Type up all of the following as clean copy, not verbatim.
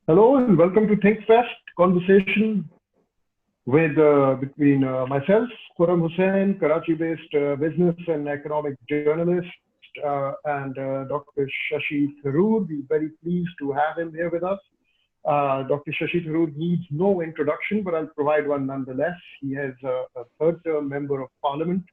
Hello and welcome to ThinkFest conversation between myself, Khurram Hussain, Karachi-based business and economic journalist, and Dr. Shashi Tharoor. We're very pleased to have him here with us. Dr. Shashi Tharoor needs no introduction, but I'll provide one nonetheless. He is a third-term member of Parliament,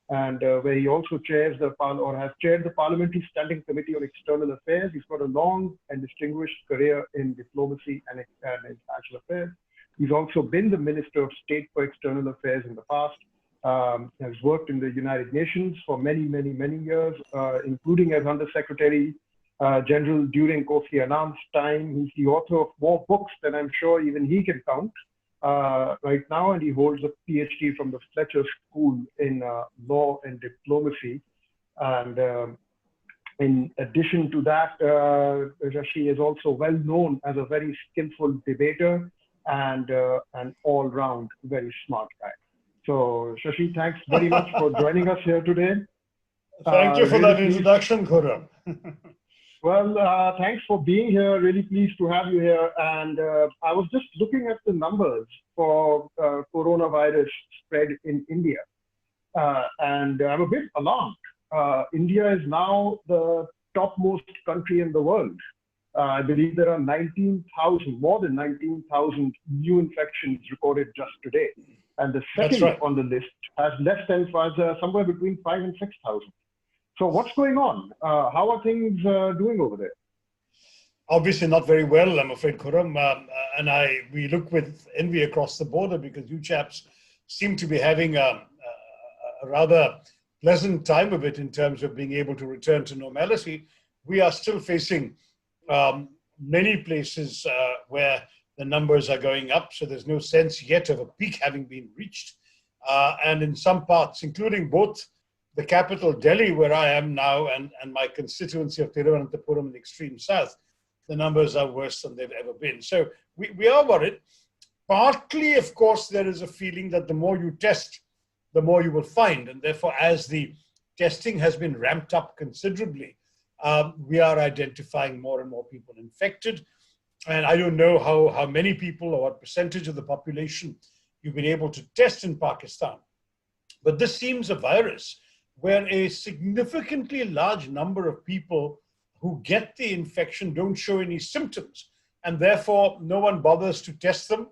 and where he also chairs or has chaired the Parliamentary Standing Committee on External Affairs. He's got a long and distinguished career in diplomacy and international affairs. He's also been the Minister of State for External Affairs in the past. Has worked in the United Nations for many years, including as Under Secretary General during Kofi Annan's time. He's the author of more books than I'm sure even he can count right now, and he holds a PhD from the Fletcher School in law and diplomacy. And in addition to that, Shashi is also well known as a very skillful debater and an all-round very smart guy. So Shashi, thanks very much for joining us here today. Thank you for that introduction, Khurram. Well, thanks for being here. Really pleased to have you here. And I was just looking at the numbers for coronavirus spread in India. And I'm a bit alarmed. India is now the topmost country in the world. I believe there are more than 19,000 new infections recorded just today. And the second on the list has less than somewhere between 5,000 and 6,000. So what's going on? How are things doing over there? Obviously not very well, I'm afraid, Khurram. We look with envy across the border because you chaps seem to be having a rather pleasant time of it in terms of being able to return to normality. We are still facing many places where the numbers are going up, so there's no sense yet of a peak having been reached. And in some parts, including both the capital, Delhi, where I am now, and my constituency of Thiruvananthapuram in the extreme south, the numbers are worse than they've ever been. So we are worried. Partly, of course, there is a feeling that the more you test, the more you will find. And therefore, as the testing has been ramped up considerably, we are identifying more and more people infected. And I don't know how many people or what percentage of the population you've been able to test in Pakistan. But this seems a virus where a significantly large number of people who get the infection don't show any symptoms, and therefore no one bothers to test them.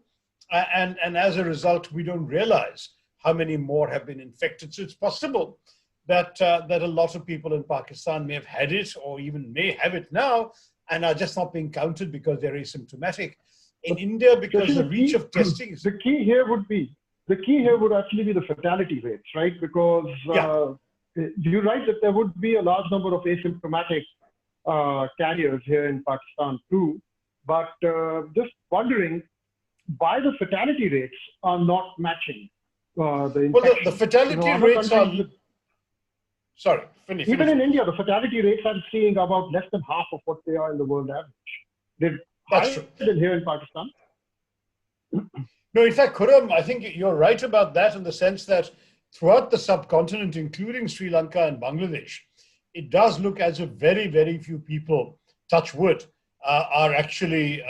And as a result, we don't realize how many more have been infected. So it's possible that a lot of people in Pakistan may have had it or even may have it now and are just not being counted because they're asymptomatic. In India, because the reach of testing is... The key here would actually be the fatality rates, right? Because you're right that there would be a large number of asymptomatic carriers here in Pakistan too. But just wondering why the fatality rates are not matching the infection. Well, the fatality rates are... Sorry, finish. Even in India, the fatality rates I'm seeing about less than half of what they are in the world average. They're higher than here in Pakistan. No, in fact, Khurram, I think you're right about that in the sense that throughout the subcontinent, including Sri Lanka and Bangladesh, it does look as if very few people, touch wood, are actually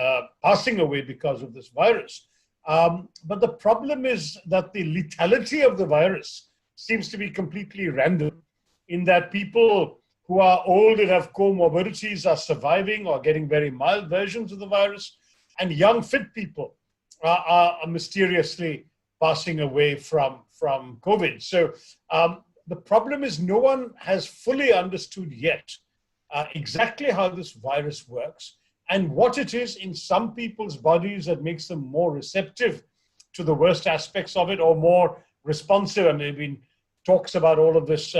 passing away because of this virus. But the problem is that the lethality of the virus seems to be completely random, in that people who are old and have comorbidities are surviving or getting very mild versions of the virus, and young, fit people are mysteriously passing away from COVID. So the problem is no one has fully understood yet exactly how this virus works and what it is in some people's bodies that makes them more receptive to the worst aspects of it or more responsive. And there have been talks about all of this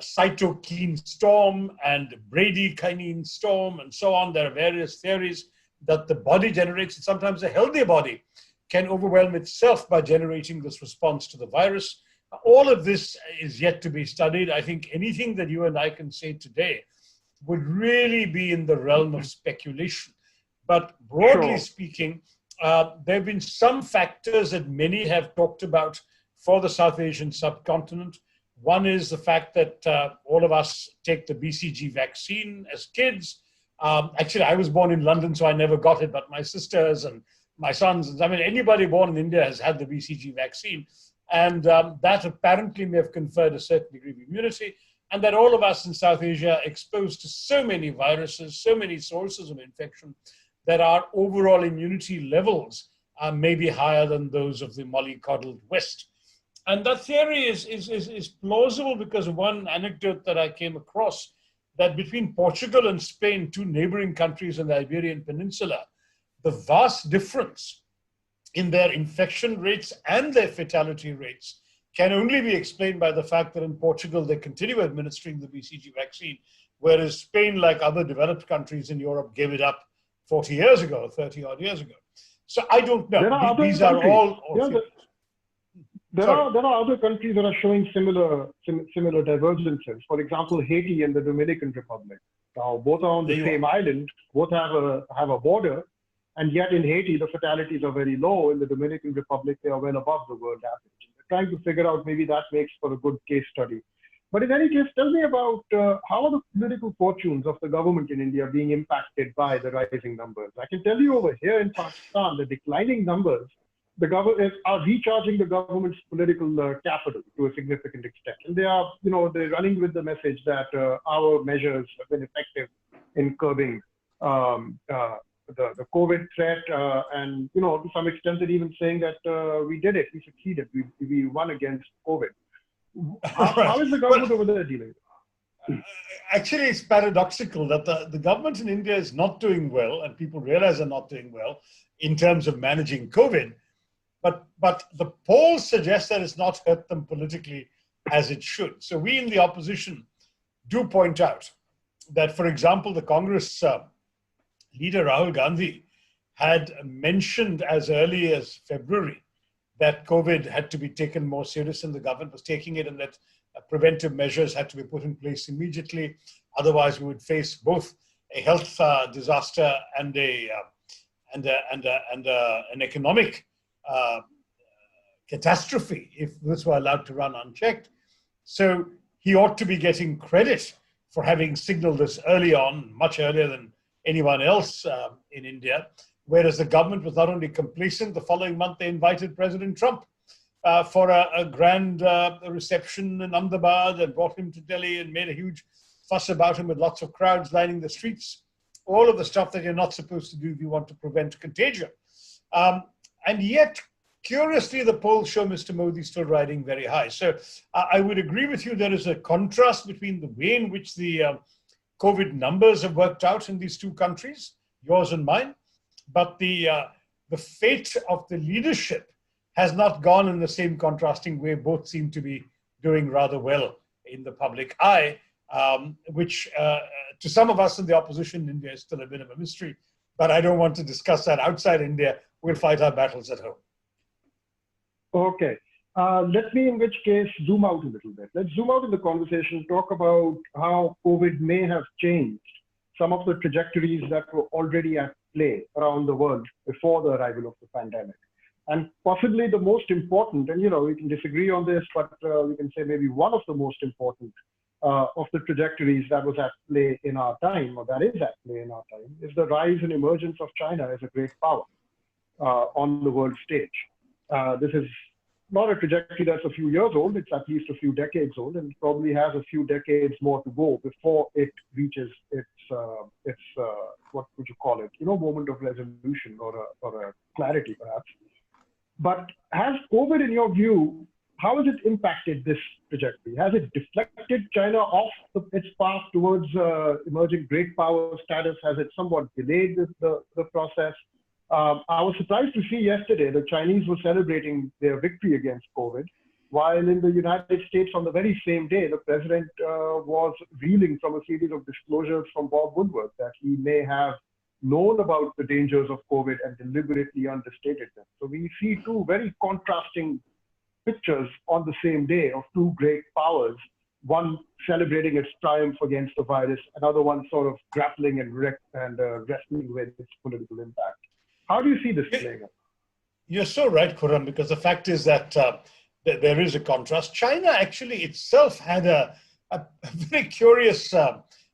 cytokine storm and bradykinin storm and so on. There are various theories that the body generates, and sometimes a healthy body can overwhelm itself by generating this response to the virus. All of this is yet to be studied. I think anything that you and I can say today would really be in the realm of speculation. But broadly speaking, there have been some factors that many have talked about for the South Asian subcontinent. One is the fact that all of us take the BCG vaccine as kids. Actually, I was born in London, so I never got it, but my sisters and my sons, I mean, anybody born in India has had the BCG vaccine. And that apparently may have conferred a certain degree of immunity. And that all of us in South Asia are exposed to so many viruses, so many sources of infection, that our overall immunity levels may be higher than those of the mollycoddled West. And that theory is plausible because of one anecdote that I came across, that between Portugal and Spain, two neighboring countries in the Iberian Peninsula, the vast difference in their infection rates and their fatality rates can only be explained by the fact that in Portugal, they continue administering the BCG vaccine, whereas Spain, like other developed countries in Europe, gave it up 40 years ago, 30 odd years ago. So I don't know. These are all there are other countries that are showing similar divergences. For example, Haiti and the Dominican Republic. Now, both are on the same island, both have a border, and yet in Haiti, the fatalities are very low. In the Dominican Republic, they are well above the world average. We're trying to figure out, maybe that makes for a good case study. But in any case, tell me about how are the political fortunes of the government in India being impacted by the rising numbers? I can tell you over here in Pakistan, the declining numbers, the government are recharging the government's political capital to a significant extent. And they are, they're running with the message that our measures have been effective in curbing the COVID threat, and to some extent they're even saying that we did it, we succeeded, we won against COVID. How is the government over there dealing? Actually, it's paradoxical that the government in India is not doing well, and people realize they're not doing well in terms of managing COVID. But the polls suggest that it's not hurt them politically as it should. So we in the opposition do point out that, for example, the Congress leader Rahul Gandhi had mentioned as early as February that COVID had to be taken more serious, and the government was taking it, and that preventive measures had to be put in place immediately. Otherwise, we would face both a health disaster and an economic catastrophe if this were allowed to run unchecked. So he ought to be getting credit for having signaled this early on, much earlier than anyone else in India. Whereas the government was not only complacent, the following month they invited President Trump for a grand reception in Ahmedabad and brought him to Delhi and made a huge fuss about him with lots of crowds lining the streets. All of the stuff that you're not supposed to do if you want to prevent contagion. And yet, curiously, the polls show Mr. Modi still riding very high. So I would agree with you, there is a contrast between the way in which the COVID numbers have worked out in these two countries, yours and mine, but the fate of the leadership has not gone in the same contrasting way. Both seem to be doing rather well in the public eye, which to some of us in the opposition in India is still a bit of a mystery, but I don't want to discuss that outside India. We'll fight our battles at home. Okay. Let me, in which case, zoom out a little bit. Let's zoom out in the conversation, talk about how COVID may have changed some of the trajectories that were already at play around the world before the arrival of the pandemic. And possibly the most important, and we can disagree on this, but we can say maybe one of the most important of the trajectories that was at play in our time, or that is at play in our time, is the rise and emergence of China as a great power on the world stage. This is not a trajectory that's a few years old, it's at least a few decades old, and probably has a few decades more to go before it reaches its what would you call it, moment of resolution or a clarity perhaps. But has COVID, in your view, how has it impacted this trajectory? Has it deflected China off its path towards emerging great power status? Has it somewhat delayed the process? I was surprised to see yesterday the Chinese were celebrating their victory against COVID, while in the United States on the very same day, the president was reeling from a series of disclosures from Bob Woodward that he may have known about the dangers of COVID and deliberately understated them. So we see two very contrasting pictures on the same day of two great powers, one celebrating its triumph against the virus, another one sort of grappling and wrestling with its political impact. How do you see this playing out? You're so right, Khurram, because the fact is that there is a contrast. China actually itself had a very curious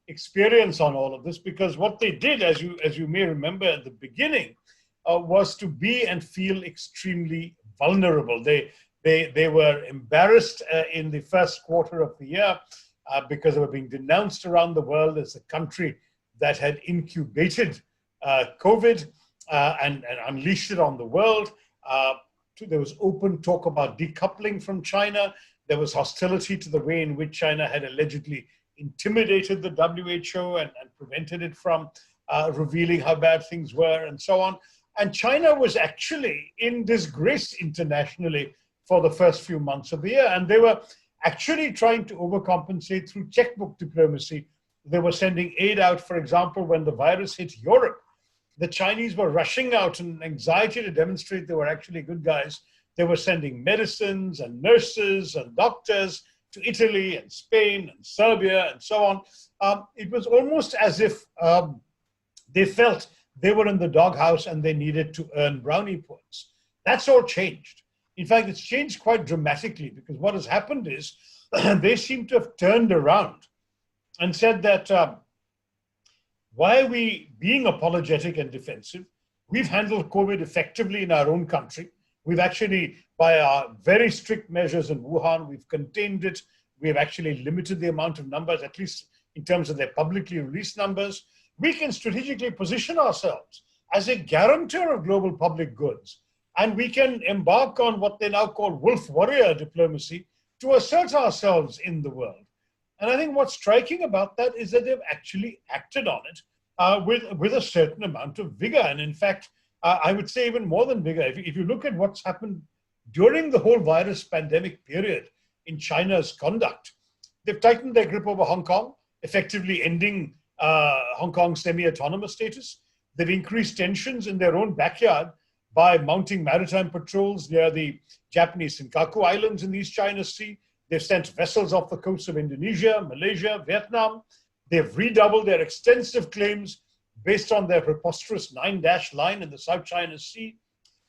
experience on all of this, because what they did, as you may remember at the beginning, was to be and feel extremely vulnerable. They were embarrassed in the first quarter of the year because they were being denounced around the world as a country that had incubated COVID and unleashed it on the world. There was open talk about decoupling from China. There was hostility to the way in which China had allegedly intimidated the WHO and prevented it from revealing how bad things were and so on. And China was actually in disgrace internationally for the first few months of the year. And they were actually trying to overcompensate through checkbook diplomacy. They were sending aid out, for example, when the virus hit Europe. The Chinese were rushing out in anxiety to demonstrate they were actually good guys. They were sending medicines and nurses and doctors to Italy and Spain and Serbia and so on. It was almost as if they felt they were in the doghouse and they needed to earn brownie points. That's all changed. In fact, it's changed quite dramatically, because what has happened is they seem to have turned around and said that why are we being apologetic and defensive? We've handled COVID effectively in our own country. We've actually, by our very strict measures in Wuhan, we've contained it. We've actually limited the amount of numbers, at least in terms of their publicly released numbers. We can strategically position ourselves as a guarantor of global public goods. And we can embark on what they now call wolf warrior diplomacy to assert ourselves in the world. And I think what's striking about that is that they've actually acted on it with a certain amount of vigor. And in fact, I would say even more than vigor. If you look at what's happened during the whole virus pandemic period in China's conduct, they've tightened their grip over Hong Kong, effectively ending Hong Kong's semi-autonomous status. They've increased tensions in their own backyard by mounting maritime patrols near the Japanese Senkaku Islands in the East China Sea. They've sent vessels off the coasts of Indonesia, Malaysia, Vietnam. They've redoubled their extensive claims based on their preposterous 9-dash line in the South China Sea.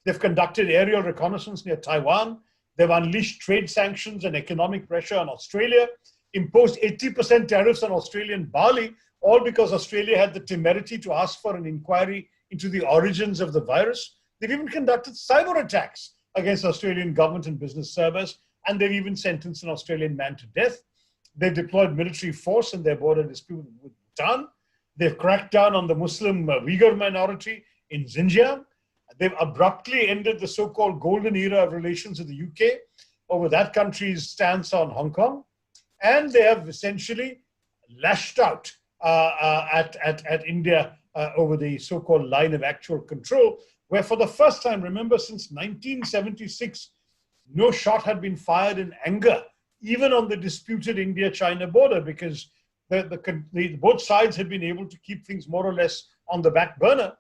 They've conducted aerial reconnaissance near Taiwan. They've unleashed trade sanctions and economic pressure on Australia, imposed 80% tariffs on Australian barley, all because Australia had the temerity to ask for an inquiry into the origins of the virus. They've even conducted cyber attacks against Australian government and business servers, and they've even sentenced an Australian man to death. They've deployed military force in their border dispute with Bhutan. They've cracked down on the Muslim Uyghur minority in Xinjiang. They've abruptly ended the so-called golden era of relations with the UK over that country's stance on Hong Kong. And they have essentially lashed out at India over the so-called line of actual control, where for the first time, remember, since 1976, no shot had been fired in anger, even on the disputed India-China border, because both sides had been able to keep things more or less on the back burner.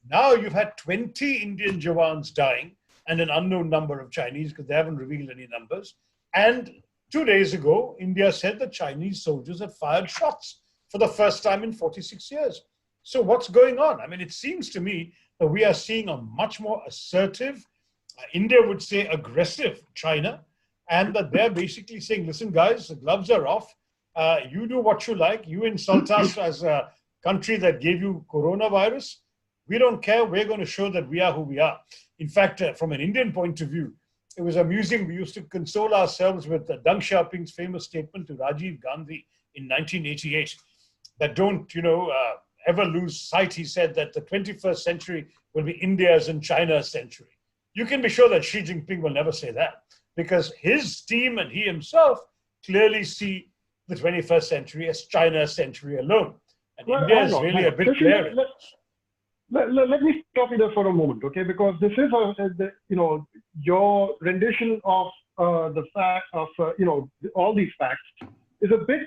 Now you've had 20 Indian Jawans dying and an unknown number of Chinese, because they haven't revealed any numbers. And 2 days ago, India said that Chinese soldiers had fired shots for the first time in 46 years. So what's going on? I mean, it seems to me that we are seeing a much more assertive, India would say aggressive China, and that they're basically saying, listen, guys, the gloves are off. You do what you like. You insult us as a country that gave you coronavirus. We don't care. We're going to show that we are who we are. In fact, from an Indian point of view, it was amusing. We used to console ourselves with Deng Xiaoping's famous statement to Rajiv Gandhi in 1988 that don't, ever lose sight. He said that the 21st century will be India's and China's century. You can be sure that Xi Jinping will never say that, because his team and he himself clearly see the 21st century as China's century alone. And India is really a bit clear. Let me stop you there for a moment, okay? Because this is, your rendition of the fact of, all these facts is a bit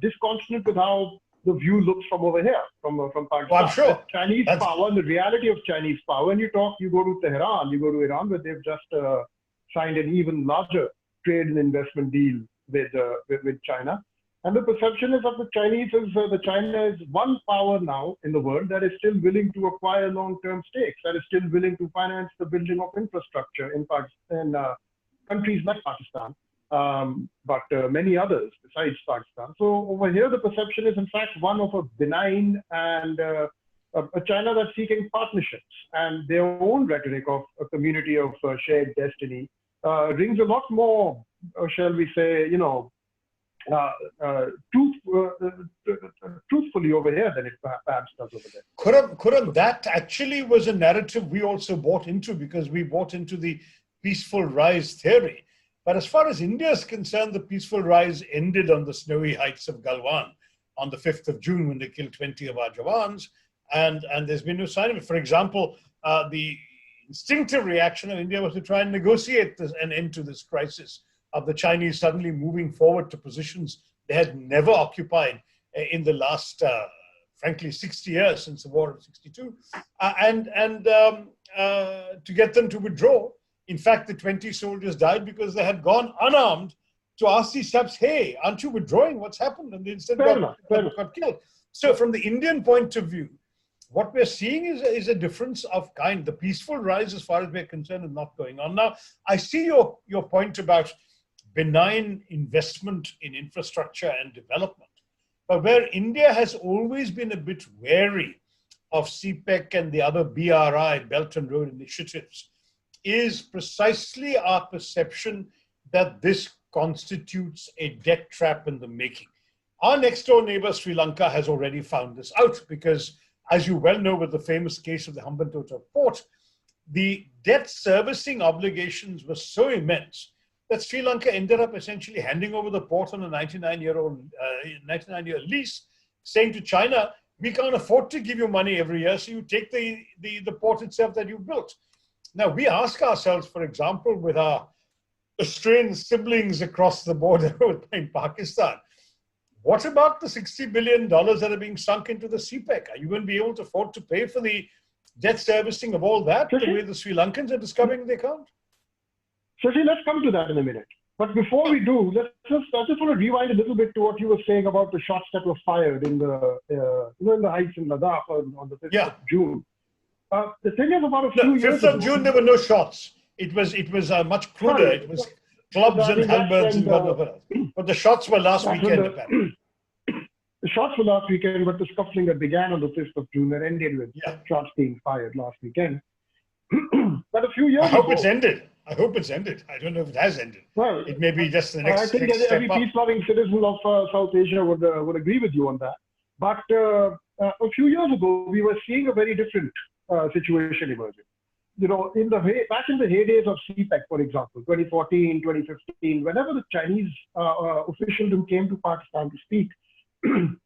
disconsonant with how the view looks from over here, from Pakistan. Well, I'm sure. Chinese power, the reality of Chinese power. When you go to Tehran, you go to Iran, where they've just signed an even larger trade and investment deal with China. And the perception is that China is one power now in the world that is still willing to acquire long-term stakes, that is still willing to finance the building of infrastructure in Pakistan, countries like Pakistan. but many others besides Pakistan. So over here, the perception is in fact one of a benign and a China that's seeking partnerships, and their own rhetoric of a community of shared destiny rings a lot more, shall we say, truthfully over here than it perhaps does over there. Khurram, that actually was a narrative we also bought into, because we bought into the peaceful rise theory. But as far as India is concerned, the peaceful rise ended on the snowy heights of Galwan on the 5th of June when they killed 20 of our Jawans. And there's been no sign of it. For example, the instinctive reaction of India was to try and negotiate an end to this crisis of the Chinese suddenly moving forward to positions they had never occupied in the last, frankly, 60 years since the War of 62, and to get them to withdraw. In fact, the 20 soldiers died because they had gone unarmed to ask these chaps, hey, aren't you withdrawing? What's happened? And they instead got killed. So from the Indian point of view, what we're seeing is a difference of kind. The peaceful rise, as far as we're concerned, is not going on. Now, I see your point about benign investment in infrastructure and development. But where India has always been a bit wary of CPEC and the other BRI, Belt and Road initiatives, is precisely our perception that this constitutes a debt trap in the making. Our next door neighbor, Sri Lanka, has already found this out because, as you well know, with the famous case of the Hambantota port, the debt servicing obligations were so immense that Sri Lanka ended up essentially handing over the port on a 99-year lease, saying to China, we can't afford to give you money every year, so you take the port itself that you built. Now, we ask ourselves, for example, with our Australian siblings across the border in Pakistan, what about the $60 billion that are being sunk into the CPEC? Are you going to be able to afford to pay for the debt servicing of all that, the way the Sri Lankans are discovering they can't? Shashi, let's come to that in a minute. But before we do, I just want to rewind a little bit to what you were saying about the shots that were fired in the in the heights in Ladakh on the 5th of June. The thing is, about a few years ago, 5th of June, there were no shots. It was much cruder. It was clubs and halberds and God knows what else. But the shots were last weekend, apparently. The shots were last weekend, but the scuffling that began on the 5th of June and ended with shots being fired last weekend. But a few years ago... I hope it's ended. I hope it's ended. I don't know if it has ended. Well, it may be just the next I think next every step peace-loving citizen of South Asia would agree with you on that. But a few years ago, we were seeing a very different situation emerging. Back in the heydays of CPEC, for example, 2014, 2015, whenever the Chinese officialdom came to Pakistan to speak,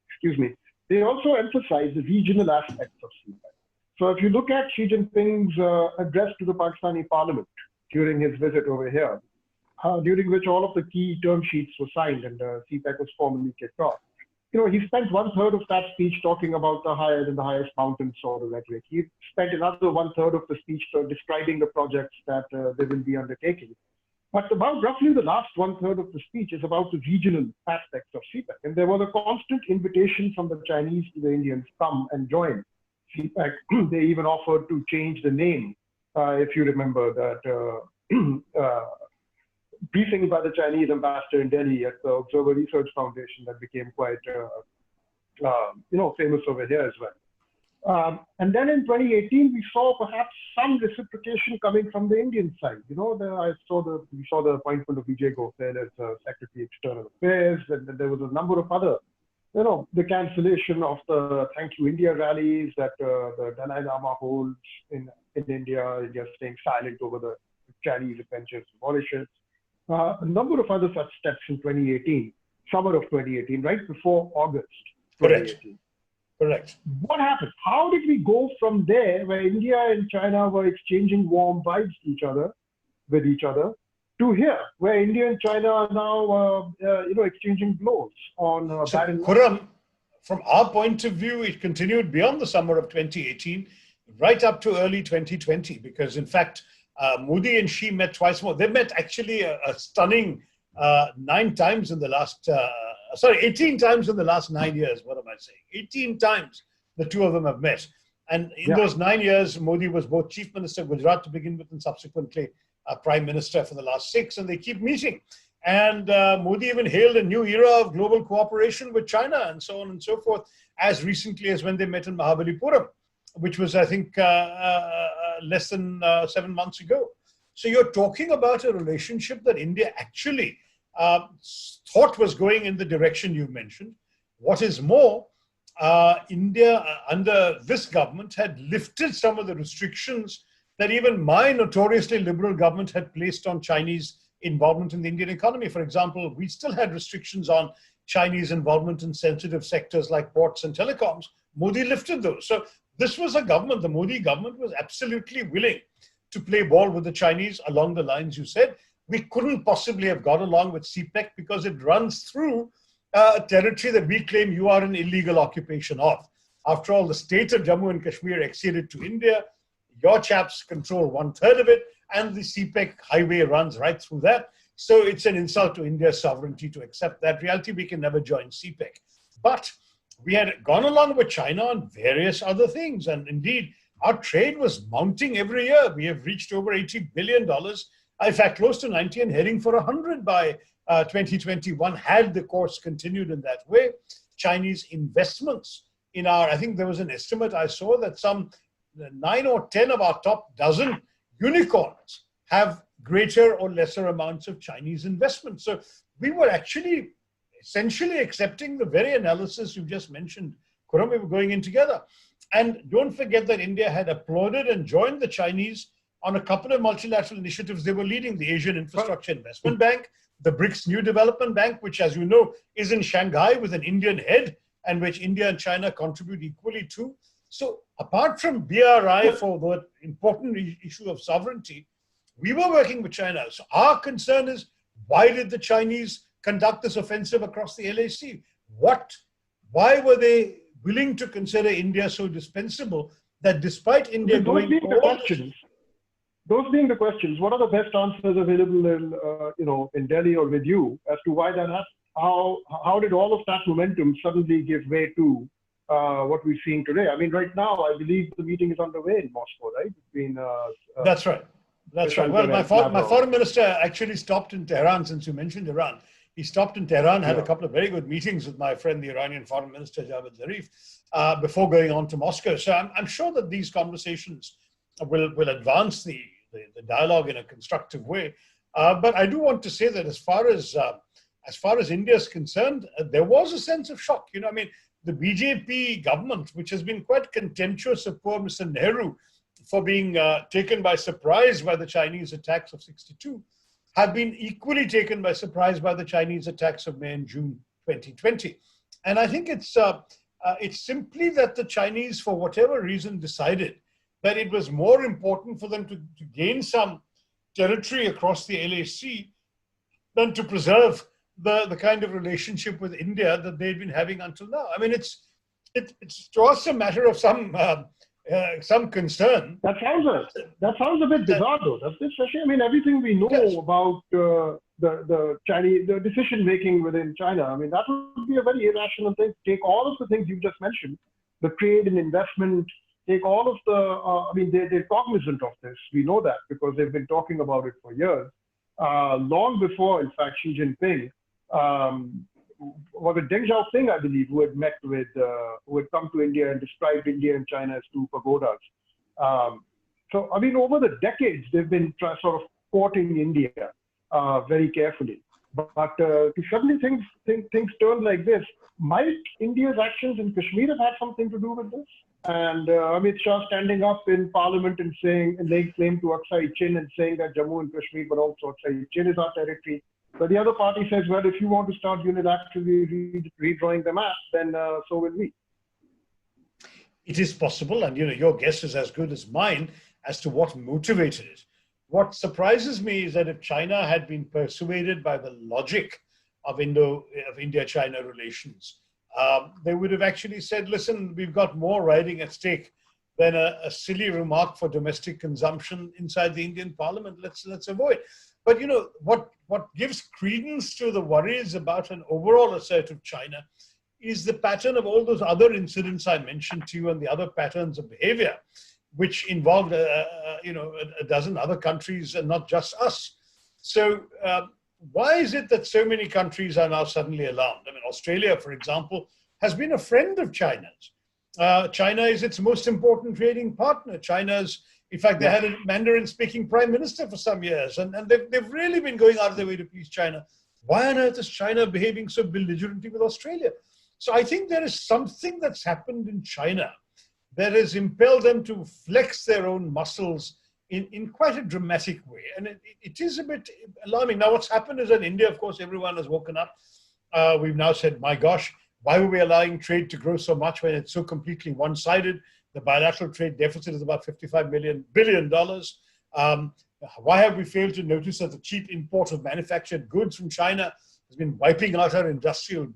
excuse me, they also emphasized the regional aspects of CPEC. So if you look at Xi Jinping's address to the Pakistani parliament during his visit over here, during which all of the key term sheets were signed and CPEC was formally kicked off, he spent 1/3 of that speech talking about the higher than the highest mountain sort of rhetoric. He spent another 1/3 of the speech describing the projects that they will be undertaking. But about roughly the last 1/3 of the speech is about the regional aspects of CPEC. And there was a constant invitation from the Chinese to the Indians, come and join CPEC. They even offered to change the name, if you remember that briefing by the Chinese ambassador in Delhi at the Observer Research Foundation that became quite, famous over here as well. And then in 2018, we saw perhaps some reciprocation coming from the Indian side. We saw the appointment of Vijay Gokhale as Secretary External Affairs, and there was a number of other, the cancellation of the Thank You India rallies that the Dalai Lama holds in India, India staying silent over the Chinese adventures of Mauritius. A number of other such steps in 2018, summer of 2018, right before August 2018. Correct. What happened? How did we go from there, where India and China were exchanging warm vibes with each other, to here, where India and China are now, exchanging blows on Khurram, from our point of view, it continued beyond the summer of 2018, right up to early 2020, because in fact, Modi and Xi met twice more. They met actually a stunning 18 times in the last 9 years. What am I saying? 18 times the two of them have met. And in those 9 years, Modi was both Chief Minister of Gujarat to begin with and subsequently Prime Minister for the last 6, and they keep meeting. And Modi even hailed a new era of global cooperation with China and so on and so forth, as recently as when they met in Mahabalipuram, which was, I think, less than 7 months ago. So you're talking about a relationship that India actually thought was going in the direction you mentioned. What is more, India, under this government, had lifted some of the restrictions that even my notoriously liberal government had placed on Chinese involvement in the Indian economy. For example, we still had restrictions on Chinese involvement in sensitive sectors like ports and telecoms. Modi lifted those. So this was a government, the Modi government was absolutely willing to play ball with the Chinese along the lines you said. We couldn't possibly have got along with CPEC because it runs through a territory that we claim you are an illegal occupation of. After all, the state of Jammu and Kashmir acceded to India. Your chaps control 1/3 of it, and the CPEC highway runs right through that. So it's an insult to India's sovereignty to accept that reality. We can never join CPEC. But we had gone along with China on various other things. And indeed, our trade was mounting every year. We have reached over $80 billion. In fact, close to 90 and heading for 100 by 2021, had the course continued in that way. Chinese investments in our, I think there was an estimate I saw that some 9 or 10 of our top dozen unicorns have greater or lesser amounts of Chinese investment. So we were actually essentially accepting the very analysis you just mentioned. Khurram, we were going in together. And don't forget that India had applauded and joined the Chinese on a couple of multilateral initiatives they were leading: the Asian Infrastructure Investment Bank, the BRICS New Development Bank, which, as you know, is in Shanghai with an Indian head, and which India and China contribute equally to. So apart from BRI for the important issue of sovereignty, we were working with China. So our concern is, why did the Chinese conduct this offensive across the LAC? Why were they willing to consider India so dispensable that despite India going those being the questions, what are the best answers available in, in Delhi or with you as to why that happened? How did all of that momentum suddenly give way to what we're seeing today? I mean, right now, I believe the meeting is underway in Moscow, right? Between that's right. That's right. Well, my foreign minister actually stopped in Tehran, since you mentioned Iran. He stopped in Tehran, had a couple of very good meetings with my friend, the Iranian foreign minister, Javad Zarif, before going on to Moscow. So I'm sure that these conversations will advance the dialogue in a constructive way. But I do want to say that as far as India is concerned, there was a sense of shock. I mean, the BJP government, which has been quite contemptuous of poor Mr. Nehru for being taken by surprise by the Chinese attacks of '62, have been equally taken by surprise by the Chinese attacks of May and June 2020. And I think it's simply that the Chinese, for whatever reason, decided that it was more important for them to gain some territory across the LAC than to preserve the kind of relationship with India that they've been having until now. I mean, it's to us a matter of some concern. That sounds a bit bizarre, though, doesn't it, Shashi? I mean, everything we know about the Chinese, the decision making within China, I mean, that would be a very irrational thing. Take all of the things you just mentioned, the trade and investment. Take all of the. I mean, they're cognizant of this. We know that because they've been talking about it for years, long before, in fact, Xi Jinping. Was it Deng Xiaoping, I believe, who had who had come to India and described India and China as two pagodas. So, I mean, over the decades, they've been sort of courting India very carefully. But to suddenly things turn like this, might India's actions in Kashmir have had something to do with this? And Amit Shah standing up in Parliament and saying, and laying claim to Aksai Chin and saying that Jammu and Kashmir, but also Aksai Chin is our territory. But the other party says, well, if you want to start unilaterally redrawing the map, then so will we. It is possible, and your guess is as good as mine as to what motivated it. What surprises me is that if China had been persuaded by the logic of India-China relations, they would have actually said, listen, we've got more riding at stake than a silly remark for domestic consumption inside the Indian parliament. Let's avoid. But what gives credence to the worries about an overall assertive China is the pattern of all those other incidents I mentioned to you and the other patterns of behavior, which involved a dozen other countries and not just us. So why is it that so many countries are now suddenly alarmed? I mean, Australia, for example, has been a friend of China's. China is its most important trading partner. In fact, they had a Mandarin-speaking prime minister for some years, and they've really been going out of their way to please China. Why on earth is China behaving so belligerently with Australia? So I think there is something that's happened in China that has impelled them to flex their own muscles in quite a dramatic way. And it is a bit alarming. Now, what's happened is that India, of course, everyone has woken up. We've now said, my gosh, why were we allowing trade to grow so much when it's so completely one-sided? The bilateral trade deficit is about $55 billion. Why have we failed to notice that the cheap import of manufactured goods from China has been wiping out our industrial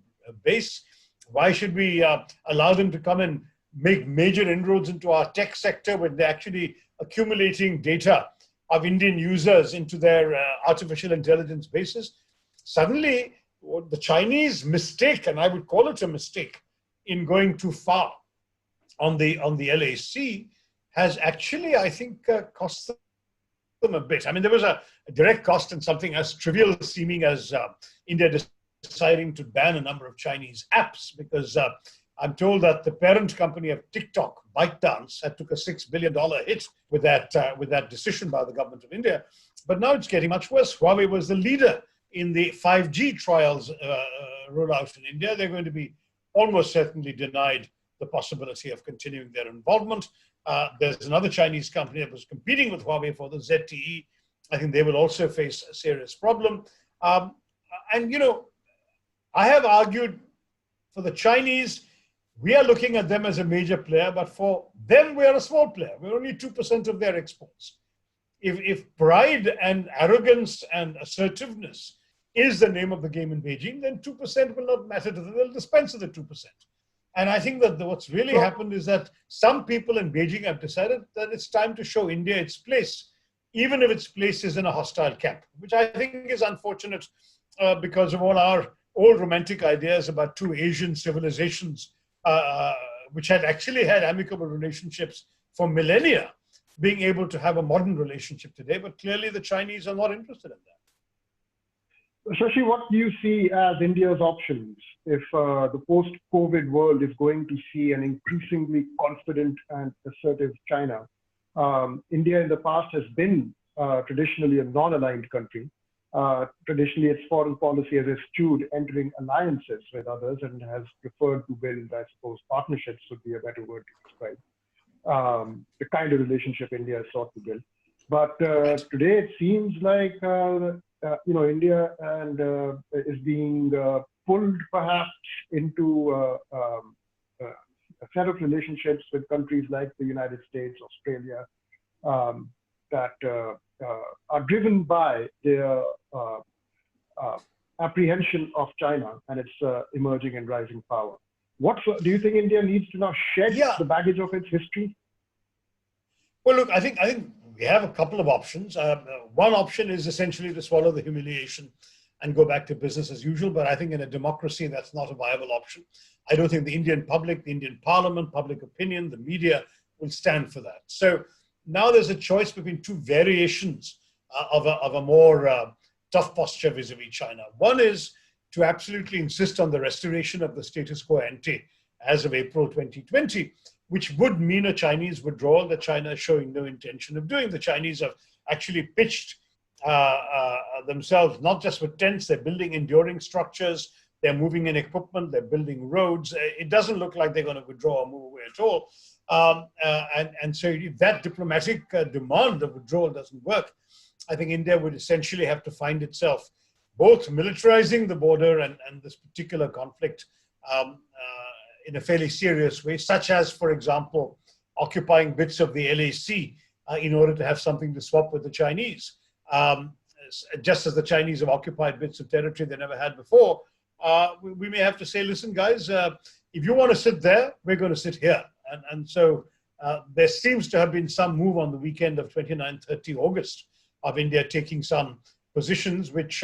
base? Why should we allow them to come and make major inroads into our tech sector when they're actually accumulating data of Indian users into their artificial intelligence bases? Suddenly, the Chinese mistake, and I would call it a mistake, in going too far on the LAC has actually, I think, cost them a bit. I mean, there was a direct cost in something as trivial seeming as India deciding to ban a number of Chinese apps, because I'm told that the parent company of TikTok, ByteDance, had took a $6 billion hit with that decision by the government of India. But now it's getting much worse. Huawei was the leader in the 5G trials rollout in India. They're going to be almost certainly denied the possibility of continuing their involvement. There's another Chinese company that was competing with Huawei for the ZTE. I think they will also face a serious problem. And, you know, I have argued for the Chinese, we are looking at them as a major player, but for them, we are a small player. We're only 2% of their exports. If pride and arrogance and assertiveness is the name of the game in Beijing, then 2% will not matter to them. They'll dispense with the 2%. And I think that what's really happened is that some people in Beijing have decided that it's time to show India its place, even if its place is in a hostile camp, which I think is unfortunate because of all our old romantic ideas about two Asian civilizations, which had actually had amicable relationships for millennia, being able to have a modern relationship today. But clearly the Chinese are not interested in that. Shashi, what do you see as India's options if the post-COVID world is going to see an increasingly confident and assertive China? India in the past has been traditionally a non-aligned country. Traditionally, its foreign policy has eschewed entering alliances with others and has preferred to build, I suppose, partnerships would be a better word to describe the kind of relationship India has sought to build. But today it seems like India is being pulled perhaps into a set of relationships with countries like the United States, Australia, that are driven by their apprehension of China and its emerging and rising power. Do you think India needs to now shed the baggage of its history? Well, look, I think we have a couple of options. One option is essentially to swallow the humiliation and go back to business as usual. But I think in a democracy, that's not a viable option. I don't think the Indian public, the Indian parliament, public opinion, the media will stand for that. So now there's a choice between two variations of a more tough posture vis-a-vis China. One is to absolutely insist on the restoration of the status quo ante as of April 2020, which would mean a Chinese withdrawal that China is showing no intention of doing. The Chinese have actually pitched themselves, not just with tents, they're building enduring structures, they're moving in equipment, they're building roads. It doesn't look like they're going to withdraw or move away at all. And so if that diplomatic demand of withdrawal doesn't work, I think India would essentially have to find itself both militarizing the border and this particular conflict in a fairly serious way, such as, for example, occupying bits of the LAC in order to have something to swap with the Chinese. Just as the Chinese have occupied bits of territory they never had before, we may have to say, listen, guys, if you want to sit there, we're going to sit here. And so there seems to have been some move on the weekend of 29-30 August of India taking some positions which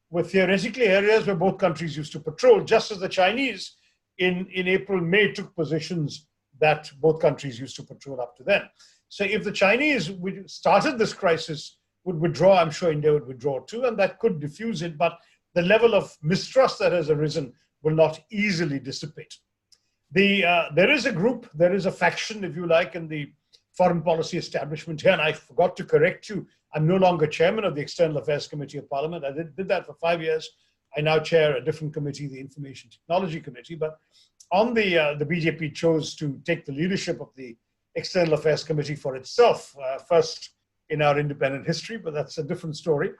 were theoretically areas where both countries used to patrol, just as the Chinese in April, May took positions that both countries used to patrol up to then. So if the Chinese started this crisis would withdraw, I'm sure India would withdraw too, and that could diffuse it, but the level of mistrust that has arisen will not easily dissipate. There is a group, there is a faction, if you like, in the foreign policy establishment here, and I forgot to correct you. I'm no longer chairman of the External Affairs Committee of Parliament. I did that for 5 years. I now chair a different committee, the Information Technology Committee. But on the BJP chose to take the leadership of the External Affairs Committee for itself, first in our independent history, but that's a different story.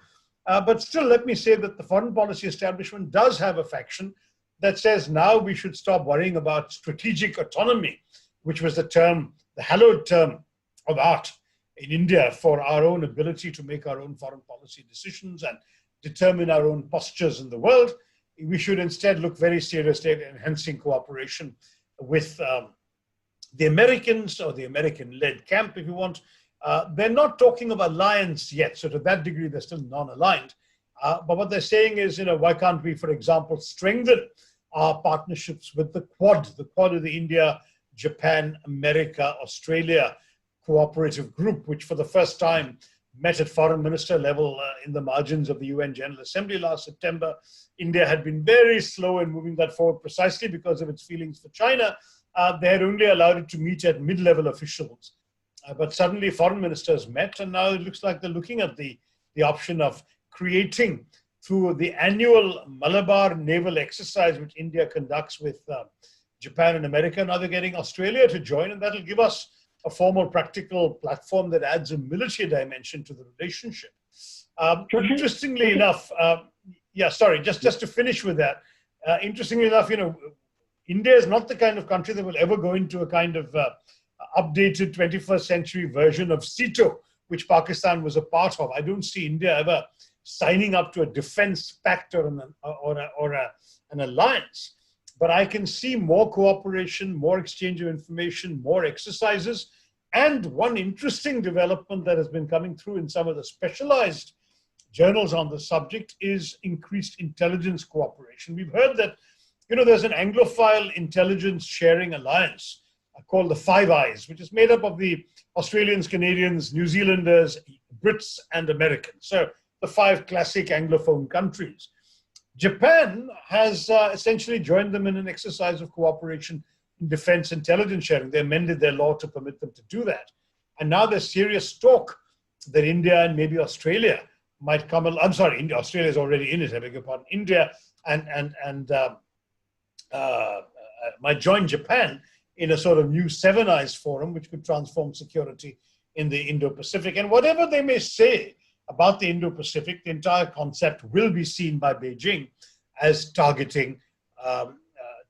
But still, let me say that the foreign policy establishment does have a faction that says now we should stop worrying about strategic autonomy, which was the term, the hallowed term of art in India for our own ability to make our own foreign policy decisions and determine our own postures in the world. We should instead look very seriously at enhancing cooperation with the Americans, or the American-led camp, if you want. They're not talking of alliance yet, so to that degree, they're still non-aligned. But what they're saying is, why can't we, for example, strengthen our partnerships with the Quad of the India, Japan, America, Australia cooperative group, which for the first time met at foreign minister level in the margins of the UN General Assembly last September. India had been very slow in moving that forward precisely because of its feelings for China. They had only allowed it to meet at mid-level officials. But suddenly foreign ministers met, and now it looks like they're looking at the option of creating, through the annual Malabar naval exercise, which India conducts with Japan and America. Now they're getting Australia to join, and that'll give us a formal practical platform that adds a military dimension to the relationship. Interestingly enough, just to finish with that, interestingly enough, India is not the kind of country that will ever go into a kind of updated 21st century version of SEATO, which Pakistan was a part of. I don't see India ever signing up to a defense pact or an alliance. But I can see more cooperation, more exchange of information, more exercises. And one interesting development that has been coming through in some of the specialized journals on the subject is increased intelligence cooperation. We've heard that, there's an Anglophile intelligence sharing alliance called the Five Eyes, which is made up of the Australians, Canadians, New Zealanders, Brits, and Americans. So the 5 classic Anglophone countries. Japan has essentially joined them in an exercise of cooperation in defense intelligence sharing. They amended their law to permit them to do that. And now there's serious talk that India and maybe Australia might come. I'm sorry, Australia is already in it, I beg your pardon. India might join Japan in a sort of new Seven Eyes forum, which could transform security in the Indo-Pacific. And whatever they may say about the Indo-Pacific, the entire concept will be seen by Beijing as targeting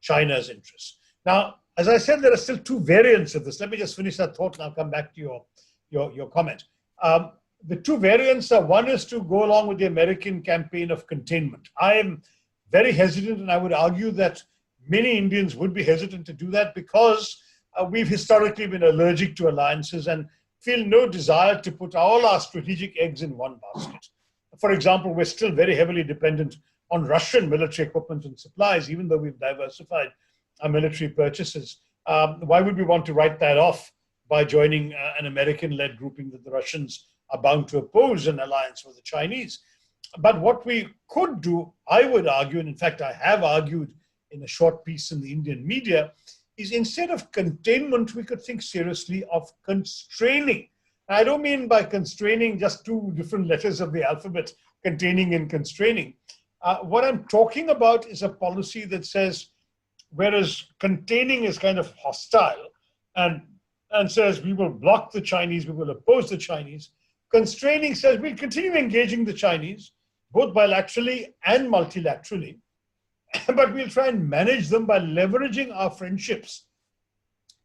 China's interests. Now, as I said, there are still 2 variants of this. Let me just finish that thought and I'll come back to your comment. The 2 variants are, one is to go along with the American campaign of containment. I am very hesitant, and I would argue that many Indians would be hesitant to do that because we've historically been allergic to alliances and feel no desire to put all our strategic eggs in one basket. For example, we're still very heavily dependent on Russian military equipment and supplies, even though we've diversified our military purchases. Why would we want to write that off by joining an American-led grouping that the Russians are bound to oppose an alliance with the Chinese? But what we could do, I would argue, and in fact I have argued in a short piece in the Indian media, is instead of containment, we could think seriously of constraining. I don't mean by constraining just 2 different letters of the alphabet, containing and constraining. What I'm talking about is a policy that says, whereas containing is kind of hostile and says we will block the Chinese, we will oppose the Chinese, constraining says we'll continue engaging the Chinese, both bilaterally and multilaterally, but we'll try and manage them by leveraging our friendships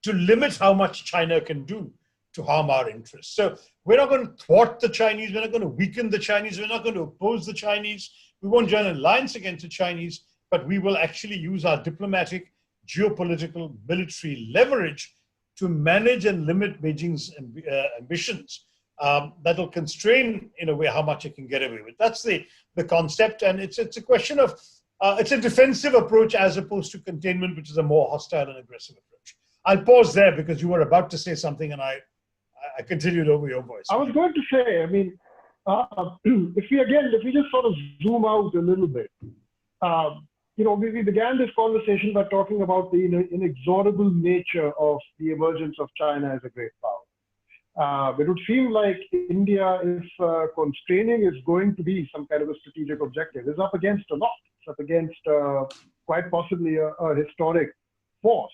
to limit how much China can do to harm our interests. So we're not going to thwart the Chinese, we're not going to weaken the Chinese, we're not going to oppose the Chinese, we won't join an alliance against the Chinese, but we will actually use our diplomatic, geopolitical, military leverage to manage and limit Beijing's ambitions. That'll constrain, in a way, how much it can get away with. That's the concept, and it's a question of it's a defensive approach as opposed to containment, which is a more hostile and aggressive approach. I'll pause there because you were about to say something and I continued over your voice. I was going to say, If we just sort of zoom out a little bit, we began this conversation by talking about the inexorable nature of the emergence of China as a great power. It would seem like India, if constraining is going to be some kind of a strategic objective, is up against a lot. It's up against quite possibly a historic force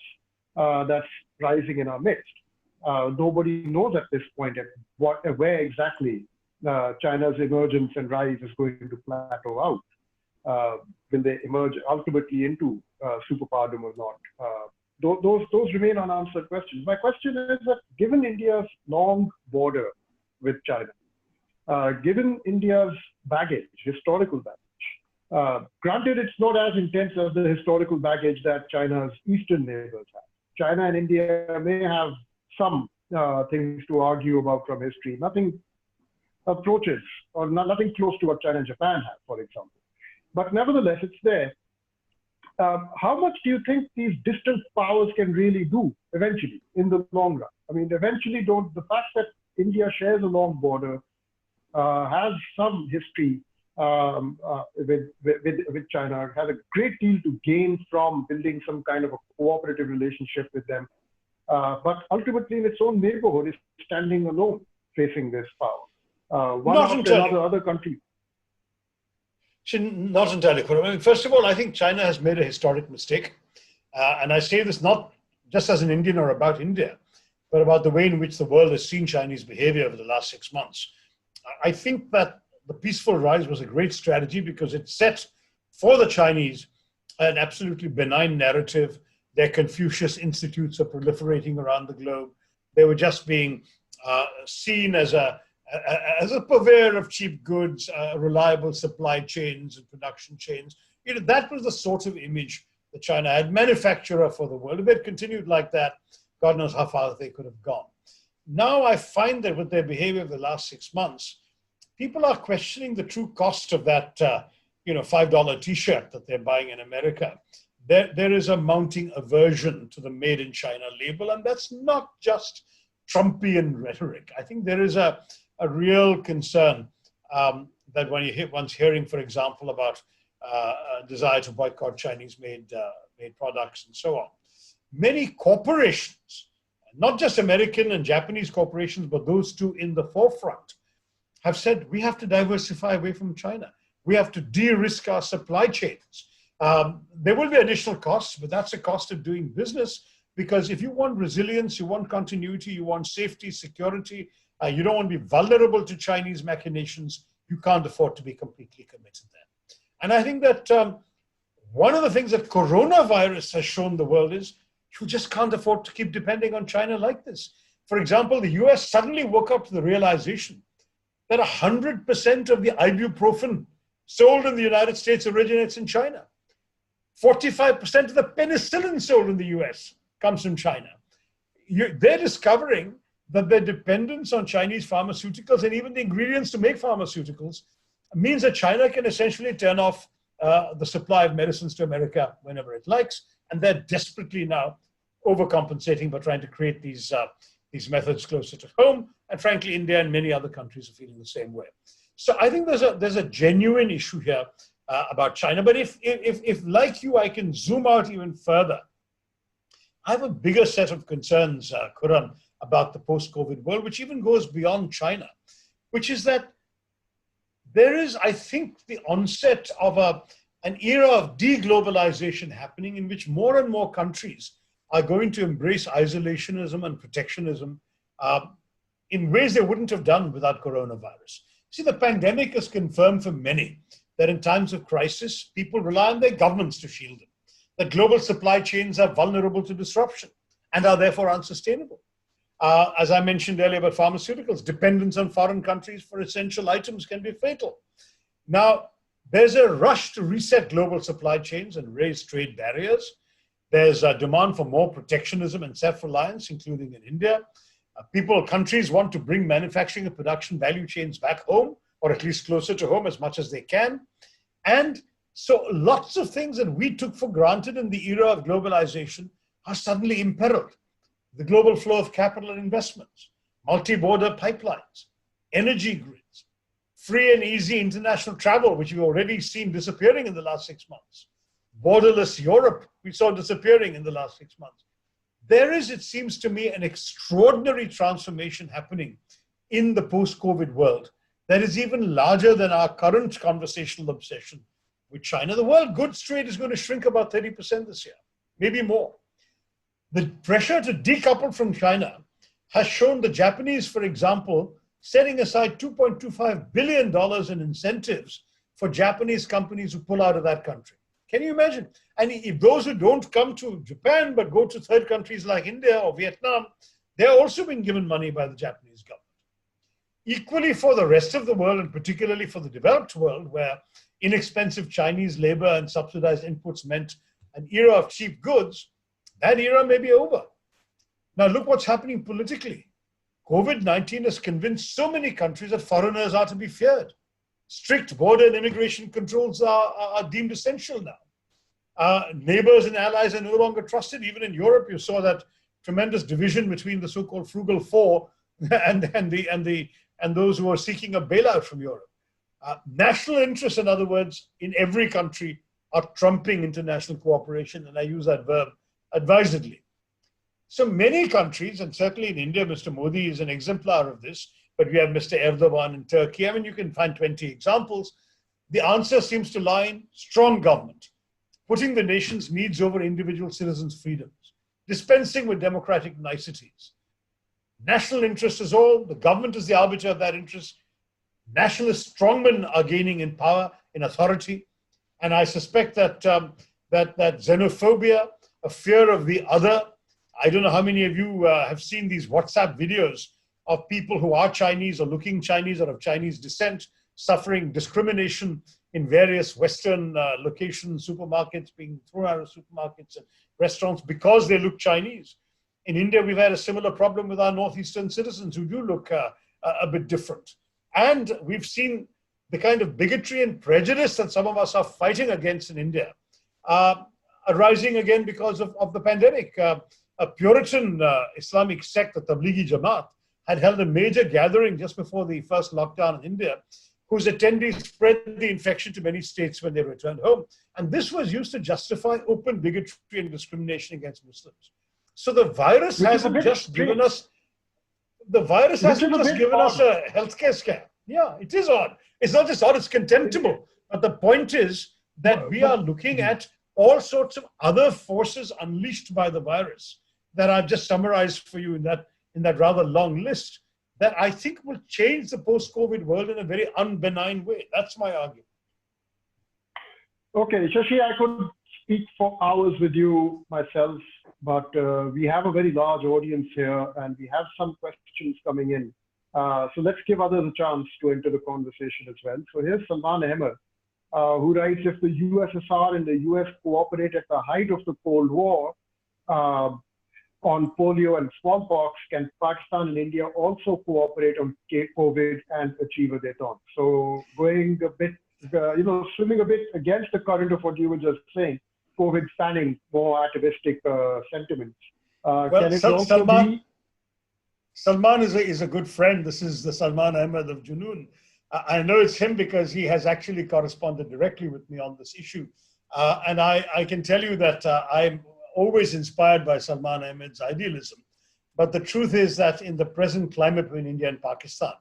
that's rising in our midst. Nobody knows at this point where exactly China's emergence and rise is going to plateau out. Will they emerge ultimately into superpowerdom or not? Those remain unanswered questions. My question is that given India's long border with China, given India's baggage, historical baggage, granted it's not as intense as the historical baggage that China's eastern neighbors have. China and India may have some things to argue about from history. Nothing approaches or nothing close to what China and Japan have, for example. But nevertheless, it's there. How much do you think these distant powers can really do eventually in the long run? I mean, eventually the fact that India shares a long border, has some history with China, has a great deal to gain from building some kind of a cooperative relationship with them. But ultimately in its own neighborhood is standing alone facing this power. One after another other country. Not entirely. I mean, first of all, I think China has made a historic mistake. And I say this not just as an Indian or about India, but about the way in which the world has seen Chinese behavior over the last 6 months. I think that the peaceful rise was a great strategy because it set for the Chinese an absolutely benign narrative. Their Confucius institutes are proliferating around the globe. They were just being seen as a purveyor of cheap goods, reliable supply chains and production chains. That was the sort of image that China had, manufacturer for the world. If it continued like that, God knows how far they could have gone. Now I find that with their behavior of the last 6 months, people are questioning the true cost of that $5 t-shirt that they're buying in America. There is a mounting aversion to the made in China label, and that's not just Trumpian rhetoric. I think there is a real concern that when one's hearing, for example, about a desire to boycott Chinese-made products and so on. Many corporations, not just American and Japanese corporations, but those two in the forefront, have said we have to diversify away from China. We have to de-risk our supply chains. There will be additional costs, but that's a cost of doing business, because if you want resilience, you want continuity, you want safety, security, you don't want to be vulnerable to Chinese machinations, you can't afford to be completely committed there. And I think that one of the things that coronavirus has shown the world is you just can't afford to keep depending on China like this. For example, the US suddenly woke up to the realization that 100% of the ibuprofen sold in the United States originates in China. 45% of the penicillin sold in the US comes from China. They're discovering that their dependence on Chinese pharmaceuticals and even the ingredients to make pharmaceuticals means that China can essentially turn off the supply of medicines to America whenever it likes. And they're desperately now overcompensating by trying to create these methods closer to home. And frankly, India and many other countries are feeling the same way. So I think there's a genuine issue here about China. But if like you, I can zoom out even further, I have a bigger set of concerns, Kuran, about the post-COVID world, which even goes beyond China, which is that there is, I think, the onset of an era of deglobalization happening in which more and more countries are going to embrace isolationism and protectionism in ways they wouldn't have done without coronavirus. See, the pandemic has confirmed for many that in times of crisis, people rely on their governments to shield them, that global supply chains are vulnerable to disruption and are therefore unsustainable. As I mentioned earlier about pharmaceuticals, dependence on foreign countries for essential items can be fatal. Now, there's a rush to reset global supply chains and raise trade barriers. There's a demand for more protectionism and self-reliance, including in India. Countries want to bring manufacturing and production value chains back home, or at least closer to home as much as they can. And so lots of things that we took for granted in the era of globalization are suddenly imperiled. The global flow of capital and investments, multi-border pipelines, energy grids, free and easy international travel, which we've already seen disappearing in the last 6 months. Borderless Europe, we saw disappearing in the last 6 months. There is, it seems to me, an extraordinary transformation happening in the post-COVID world that is even larger than our current conversational obsession with China. The world goods trade is going to shrink about 30% this year, maybe more. The pressure to decouple from China has shown the Japanese, for example, setting aside $2.25 billion in incentives for Japanese companies who pull out of that country. Can you imagine? And if those who don't come to Japan but go to third countries like India or Vietnam, they're also being given money by the Japanese government. Equally for the rest of the world, and particularly for the developed world, where inexpensive Chinese labor and subsidized inputs meant an era of cheap goods, that era may be over. Now look what's happening politically. COVID-19 has convinced so many countries that foreigners are to be feared. Strict border and immigration controls are deemed essential now. Neighbors and allies are no longer trusted. Even in Europe, you saw that tremendous division between the so-called frugal four and those who are seeking a bailout from Europe. National interests, in other words, in every country are trumping international cooperation, and I use that verb advisedly. So many countries, and certainly in India, Mr. Modi is an exemplar of this, but we have Mr. Erdogan in Turkey. I mean, you can find 20 examples. The answer seems to lie in strong government, putting the nation's needs over individual citizens' freedoms, dispensing with democratic niceties. National interest is all. The government is the arbiter of that interest. Nationalist strongmen are gaining in power, in authority. And I suspect that that xenophobia, a fear of the other. I don't know how many of you have seen these WhatsApp videos of people who are Chinese or looking Chinese or of Chinese descent, suffering discrimination in various Western locations, supermarkets, being thrown out of supermarkets and restaurants because they look Chinese. In India, we've had a similar problem with our Northeastern citizens who do look a bit different. And we've seen the kind of bigotry and prejudice that some of us are fighting against in India arising again because of the pandemic. A Puritan Islamic sect, the Tablighi Jamaat, had held a major gathering just before the first lockdown in India, whose attendees spread the infection to many states when they returned home. And this was used to justify open bigotry and discrimination against Muslims. So the virus hasn't just given us, a healthcare scam. Yeah, it is odd. It's not just odd, it's contemptible. But the point is that we are looking at all sorts of other forces unleashed by the virus that I've just summarized for you in that rather long list, that I think will change the post-COVID world in a very unbenign way. That's my argument. Okay, Shashi, I could speak for hours with you myself, but we have a very large audience here and we have some questions coming in. So let's give others a chance to enter the conversation as well. So here's Salman Ahmed, who writes, if the USSR and the US cooperate at the height of the Cold War on polio and smallpox, can Pakistan and India also cooperate on COVID and achieve a détente? So going a bit, swimming a bit against the current of what you were just saying, COVID fanning more atavistic sentiments. Can it also be? Salman is a good friend. This is the Salman Ahmed of Junoon. I know it's him because he has actually corresponded directly with me on this issue. And I can tell you that I'm always inspired by Salman Ahmed's idealism. But the truth is that in the present climate between India and Pakistan,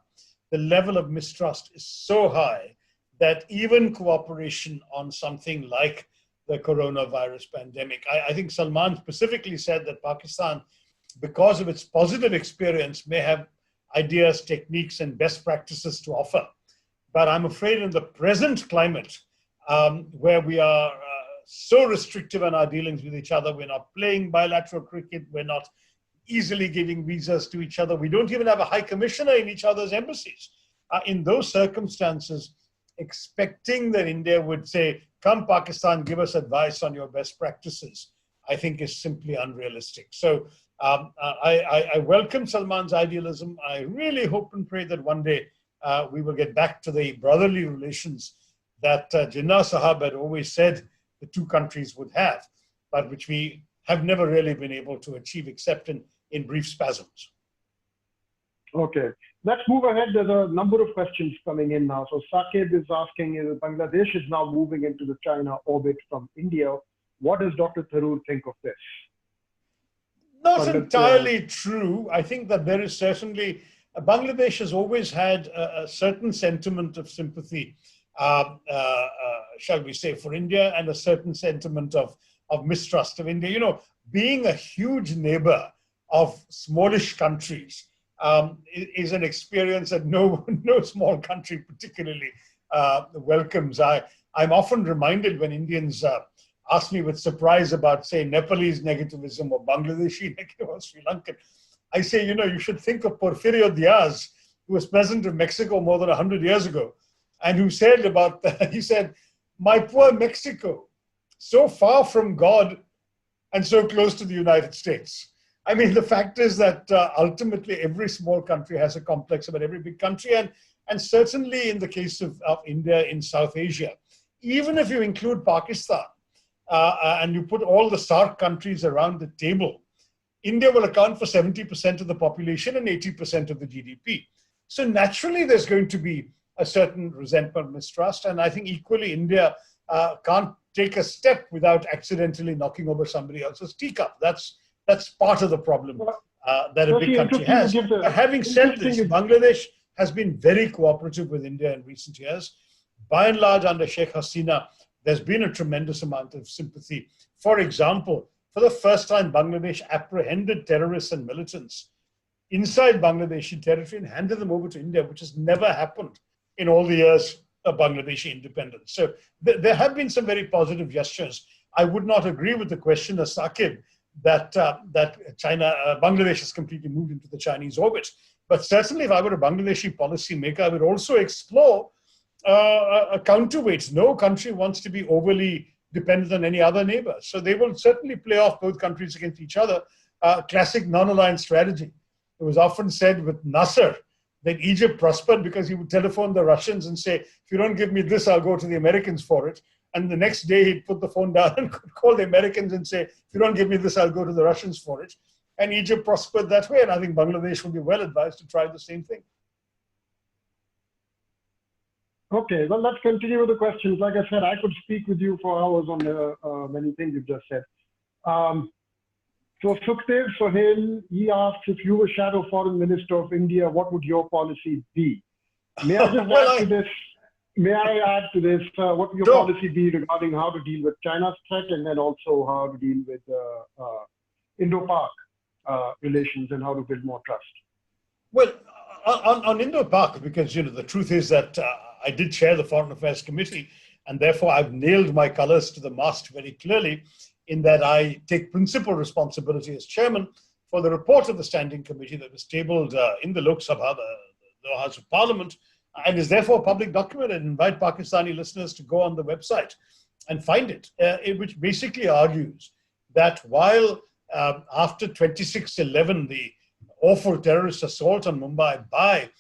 the level of mistrust is so high that even cooperation on something like the coronavirus pandemic, I think Salman specifically said that Pakistan, because of its positive experience, may have ideas, techniques, and best practices to offer. But I'm afraid in the present climate, where we are so restrictive in our dealings with each other, we're not playing bilateral cricket, we're not easily giving visas to each other, we don't even have a high commissioner in each other's embassies. In those circumstances, expecting that India would say, come Pakistan, give us advice on your best practices, I think is simply unrealistic. So I welcome Salman's idealism. I really hope and pray that one day we will get back to the brotherly relations that Jinnah Sahab had always said the two countries would have, but which we have never really been able to achieve except in brief spasms. Okay, let's move ahead. There's a number of questions coming in now. So Sakib is asking, Bangladesh is now moving into the China orbit from India. What does Dr. Tharoor think of this? Not entirely true. I think that there is certainly, Bangladesh has always had a certain sentiment of sympathy, shall we say, for India, and a certain sentiment of mistrust of India. You know, being a huge neighbor of smallish countries is an experience that no small country particularly welcomes. I'm often reminded when Indians ask me with surprise about, say, Nepalese negativism or Bangladeshi negative or Sri Lankan. I say, you know, you should think of Porfirio Diaz, who was president of Mexico more than 100 years ago, and who said about that, he said, "My poor Mexico, so far from God and so close to the United States." I mean, the fact is that ultimately every small country has a complex about every big country, and certainly in the case of India in South Asia, even if you include Pakistan, and you put all the SAARC countries around the table, India will account for 70% of the population and 80% of the GDP. So naturally, there's going to be a certain resentment, mistrust, and I think equally India can't take a step without accidentally knocking over somebody else's teacup. That's part of the problem that a big country has. But having said this, Bangladesh has been very cooperative with India in recent years. By and large, under Sheikh Hasina, there's been a tremendous amount of sympathy. For example, for the first time, Bangladesh apprehended terrorists and militants inside Bangladeshi territory and handed them over to India, which has never happened in all the years of Bangladeshi independence. So there have been some very positive gestures. I would not agree with the questioner, Sakib, that Bangladesh has completely moved into the Chinese orbit. But certainly, if I were a Bangladeshi policymaker, I would also explore a counterweight. No country wants to be overly dependent on any other neighbor. So they will certainly play off both countries against each other. Classic non-aligned strategy. It was often said with Nasser that Egypt prospered because he would telephone the Russians and say, "If you don't give me this, I'll go to the Americans for it." And the next day he'd put the phone down and could call the Americans and say, "If you don't give me this, I'll go to the Russians for it." And Egypt prospered that way. And I think Bangladesh will be well advised to try the same thing. Okay, well, let's continue with the questions. Like I said, I could speak with you for hours on the many things you've just said. So Sukhdev Sohail, he asks, if you were shadow foreign minister of India, what would your policy be? May I just add to this? May I add to this? What would your policy be regarding how to deal with China's threat, and then also how to deal with Indo-Pak relations and how to build more trust? Well, on Indo-Pak, because the truth is that I did chair the Foreign Affairs Committee, and therefore I've nailed my colors to the mast very clearly, in that I take principal responsibility as chairman for the report of the Standing Committee that was tabled in the Lok Sabha, the House of Parliament, and is therefore a public document. And invite Pakistani listeners to go on the website and find it, which basically argues that while after 26/11, the awful terrorist assault on Mumbai by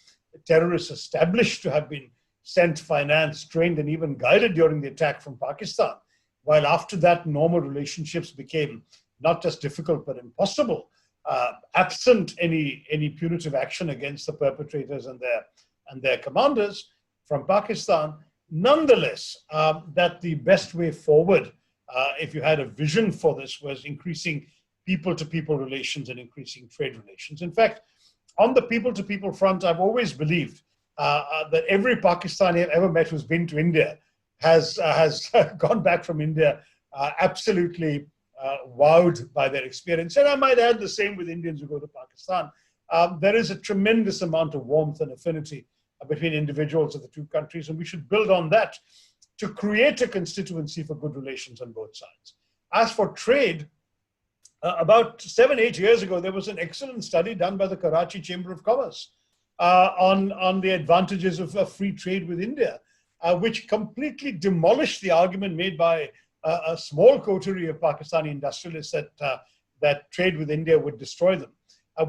terrorists established to have been sent, financed, trained, and even guided during the attack from Pakistan, while after that normal relationships became not just difficult but impossible, absent any punitive action against the perpetrators and their commanders from Pakistan, nonetheless, that the best way forward, if you had a vision for this, was increasing people-to-people relations and increasing trade relations. In fact, on the people-to-people front, I've always believed that every Pakistani I've ever met who's been to India has gone back from India absolutely wowed by their experience. And I might add the same with Indians who go to Pakistan. There is a tremendous amount of warmth and affinity between individuals of the two countries, and we should build on that to create a constituency for good relations on both sides. As for trade, about 7-8 years ago, there was an excellent study done by the Karachi Chamber of Commerce on the advantages of free trade with India, which completely demolished the argument made by a small coterie of Pakistani industrialists that trade with India would destroy them.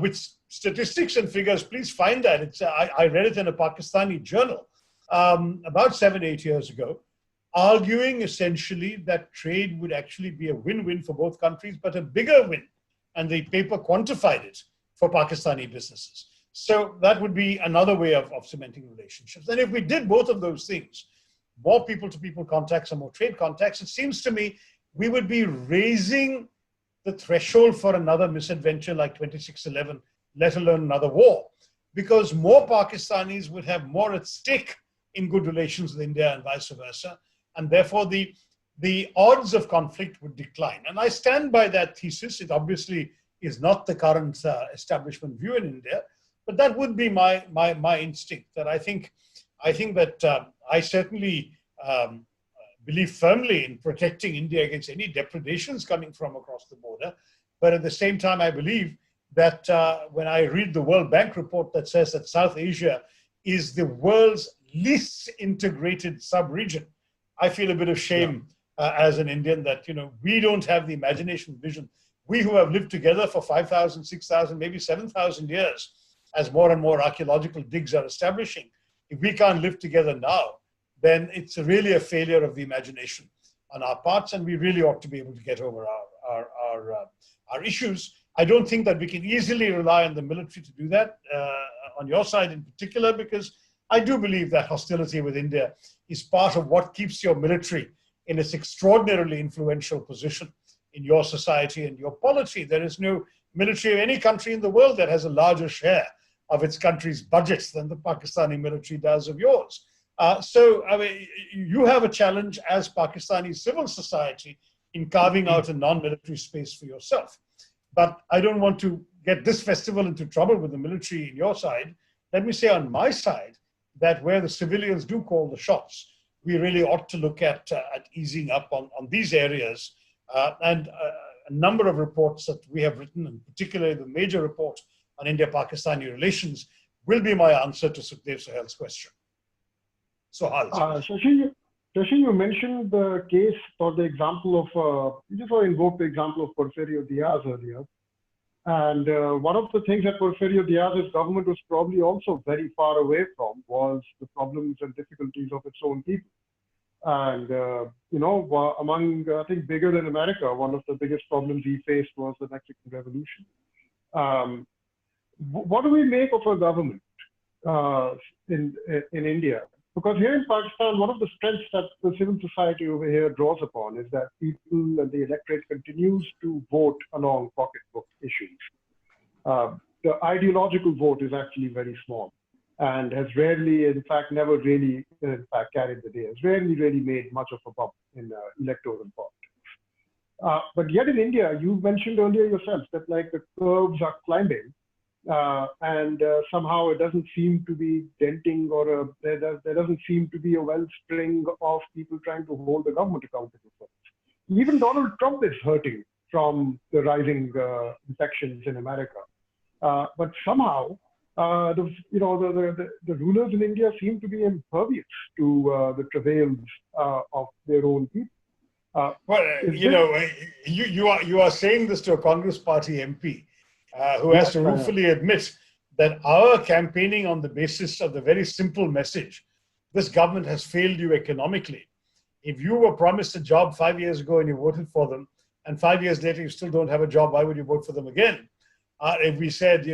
With statistics and figures, please find that. I read it in a Pakistani journal about 7-8 years ago, arguing essentially that trade would actually be a win-win for both countries, but a bigger win. And the paper quantified it for Pakistani businesses. So that would be another way of cementing relationships. And if we did both of those things, more people-to-people contacts and more trade contacts, it seems to me we would be raising the threshold for another misadventure like 2611, let alone another war, because more Pakistanis would have more at stake in good relations with India and vice versa, and therefore the odds of conflict would decline. And I stand by that thesis. It obviously is not the current establishment view in India, but that would be my instinct. That I think that I certainly believe firmly in protecting India against any depredations coming from across the border. But at the same time, I believe that when I read the World Bank report that says that South Asia is the world's least integrated sub-region, I feel a bit of shame as an Indian that, we don't have the imagination, vision. We who have lived together for 5,000, 6,000, maybe 7,000 years, as more and more archaeological digs are establishing, if we can't live together now, then it's really a failure of the imagination on our parts, and we really ought to be able to get over our issues. I don't think that we can easily rely on the military to do that, on your side in particular, because I do believe that hostility with India is part of what keeps your military in its extraordinarily influential position in your society and your polity. There is no military of any country in the world that has a larger share of its country's budgets than the Pakistani military does of yours. So, I mean, you have a challenge as Pakistani civil society in carving out a non-military space for yourself. But I don't want to get this festival into trouble with the military in your side. Let me say on my side that where the civilians do call the shots, we really ought to look at easing up on these areas. And a number of reports that we have written, and particularly the major report on India-Pakistani relations, will be my answer to Sukhdev Sahel's question. So, Shashi, you mentioned the case or the example of, you just invoked the example of Porfirio Diaz earlier. And one of the things that Porfirio Diaz's government was probably also very far away from was the problems and difficulties of its own people. And, among, I think, bigger than America, one of the biggest problems he faced was the Mexican Revolution. What do we make of a government in India? Because here in Pakistan, one of the strengths that the civil society over here draws upon is that people and the electorate continues to vote along pocketbook issues. The ideological vote is actually very small and has rarely, in fact, never really, carried the day. Has rarely really made much of a bump in electoral politics. But yet in India, you mentioned earlier yourself that like the curves are climbing. And somehow it doesn't seem to be denting, or there doesn't seem to be a wellspring of people trying to hold the government accountable for it. Even Donald Trump is hurting from the rising infections in America. But somehow, the rulers in India seem to be impervious to the travails of their own people. You are saying this to a Congress Party MP. Who has to ruefully admit that our campaigning on the basis of the very simple message, this government has failed you economically. If you were promised a job 5 years ago and you voted for them, and 5 years later you still don't have a job, why would you vote for them again? If we said,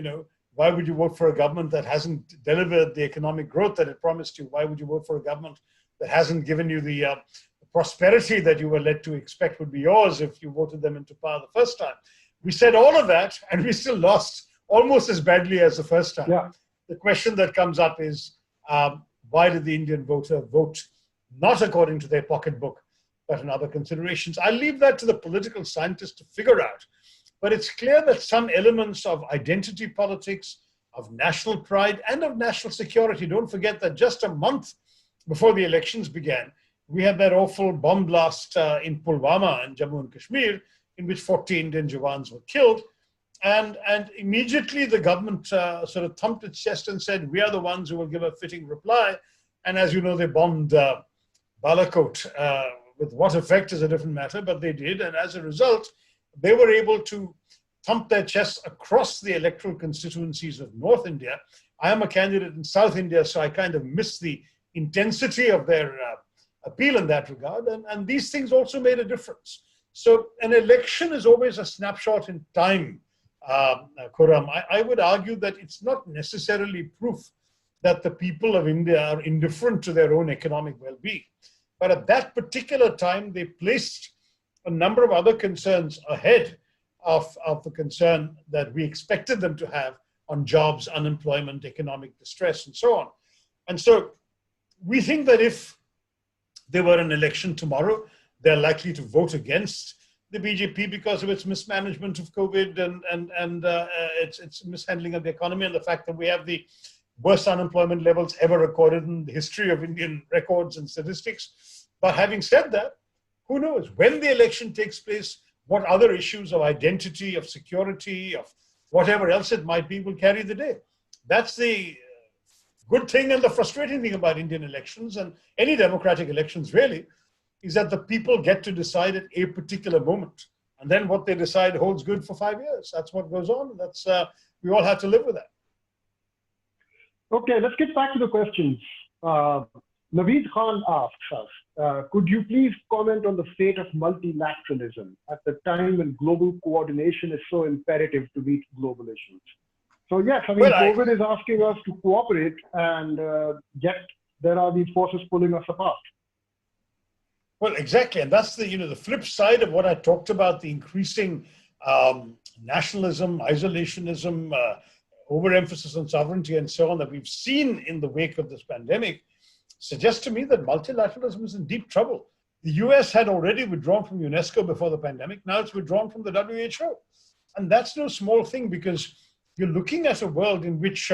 why would you vote for a government that hasn't delivered the economic growth that it promised you? Why would you vote for a government that hasn't given you the prosperity that you were led to expect would be yours if you voted them into power the first time? We said all of that, and we still lost almost as badly as the first time. Yeah. The question that comes up is, why did the Indian voter vote not according to their pocketbook, but in other considerations? I'll leave that to the political scientists to figure out. But it's clear that some elements of identity politics, of national pride, and of national security, don't forget that just a month before the elections began, we had that awful bomb blast in Pulwama in Jammu and Kashmir, in which 40 Indian Jawans were killed. And immediately the government sort of thumped its chest and said, we are the ones who will give a fitting reply. And as you know, they bombed Balakot. With what effect is a different matter, but they did. And as a result, they were able to thump their chests across the electoral constituencies of North India. I am a candidate in South India, so I kind of miss the intensity of their appeal in that regard. And these things also made a difference. So an election is always a snapshot in time Khurram, I would argue that it's not necessarily proof that the people of India are indifferent to their own economic well-being. But at that particular time, they placed a number of other concerns ahead of the concern that we expected them to have on jobs, unemployment, economic distress, and so on. And so we think that if there were an election tomorrow, they're likely to vote against the BJP because of its mismanagement of COVID and its mishandling of the economy, and the fact that we have the worst unemployment levels ever recorded in the history of Indian records and statistics. But having said that, who knows? When the election takes place, what other issues of identity, of security, of whatever else it might be will carry the day. That's the good thing and the frustrating thing about Indian elections and any democratic elections really, is that the people get to decide at a particular moment. And then what they decide holds good for 5 years. That's what goes on. That's we all have to live with that. Okay, let's get back to the questions. Naveed Khan asks us, could you please comment on the fate of multilateralism at the time when global coordination is so imperative to meet global issues? So yes, I mean, COVID is asking us to cooperate, and yet there are these forces pulling us apart. Well, exactly, and that's the flip side of what I talked about: the increasing nationalism, isolationism, overemphasis on sovereignty, and so on that we've seen in the wake of this pandemic. Suggests to me that multilateralism is in deep trouble. The US had already withdrawn from UNESCO before the pandemic. Now it's withdrawn from the WHO, and that's no small thing, because you're looking at a world in which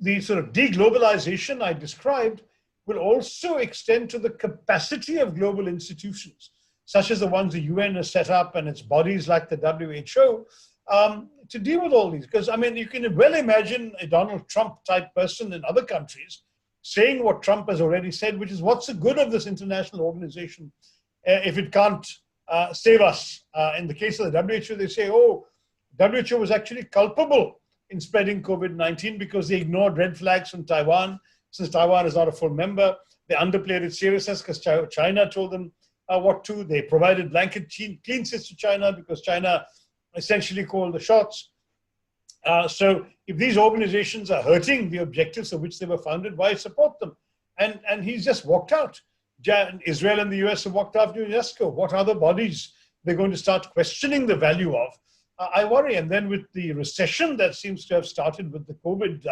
the sort of deglobalization I described will also extend to the capacity of global institutions, such as the ones the UN has set up and its bodies like the WHO, to deal with all these. Because, I mean, you can well imagine a Donald Trump type person in other countries saying what Trump has already said, which is, what's the good of this international organization if it can't save us? In the case of the WHO, they say, oh, WHO was actually culpable in spreading COVID-19 because they ignored red flags from Taiwan. Since Taiwan is not a full member, they underplayed its seriousness because China told them what to. They provided blanket clean sheets to China because China essentially called the shots. So if these organizations are hurting the objectives of which they were founded, why support them? And he's just walked out. Israel and the US have walked out of UNESCO. What other bodies they're going to start questioning the value of? I worry. And then with the recession that seems to have started with the COVID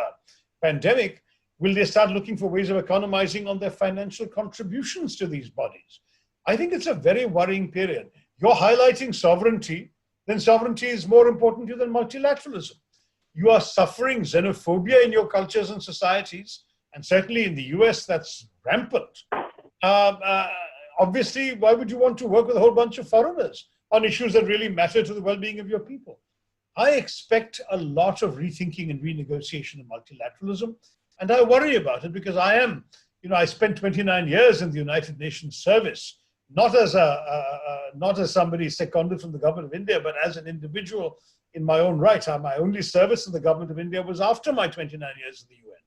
pandemic, will they start looking for ways of economizing on their financial contributions to these bodies? I think it's a very worrying period. You're highlighting sovereignty, then sovereignty is more important to you than multilateralism. You are suffering xenophobia in your cultures and societies, and certainly in the US, that's rampant. Obviously, why would you want to work with a whole bunch of foreigners on issues that really matter to the well-being of your people? I expect a lot of rethinking and renegotiation of multilateralism, and I worry about it because I spent 29 years in the United Nations service, not as somebody seconded from the government of India, but as an individual in my own right. My only service in the government of India was after my 29 years in the UN.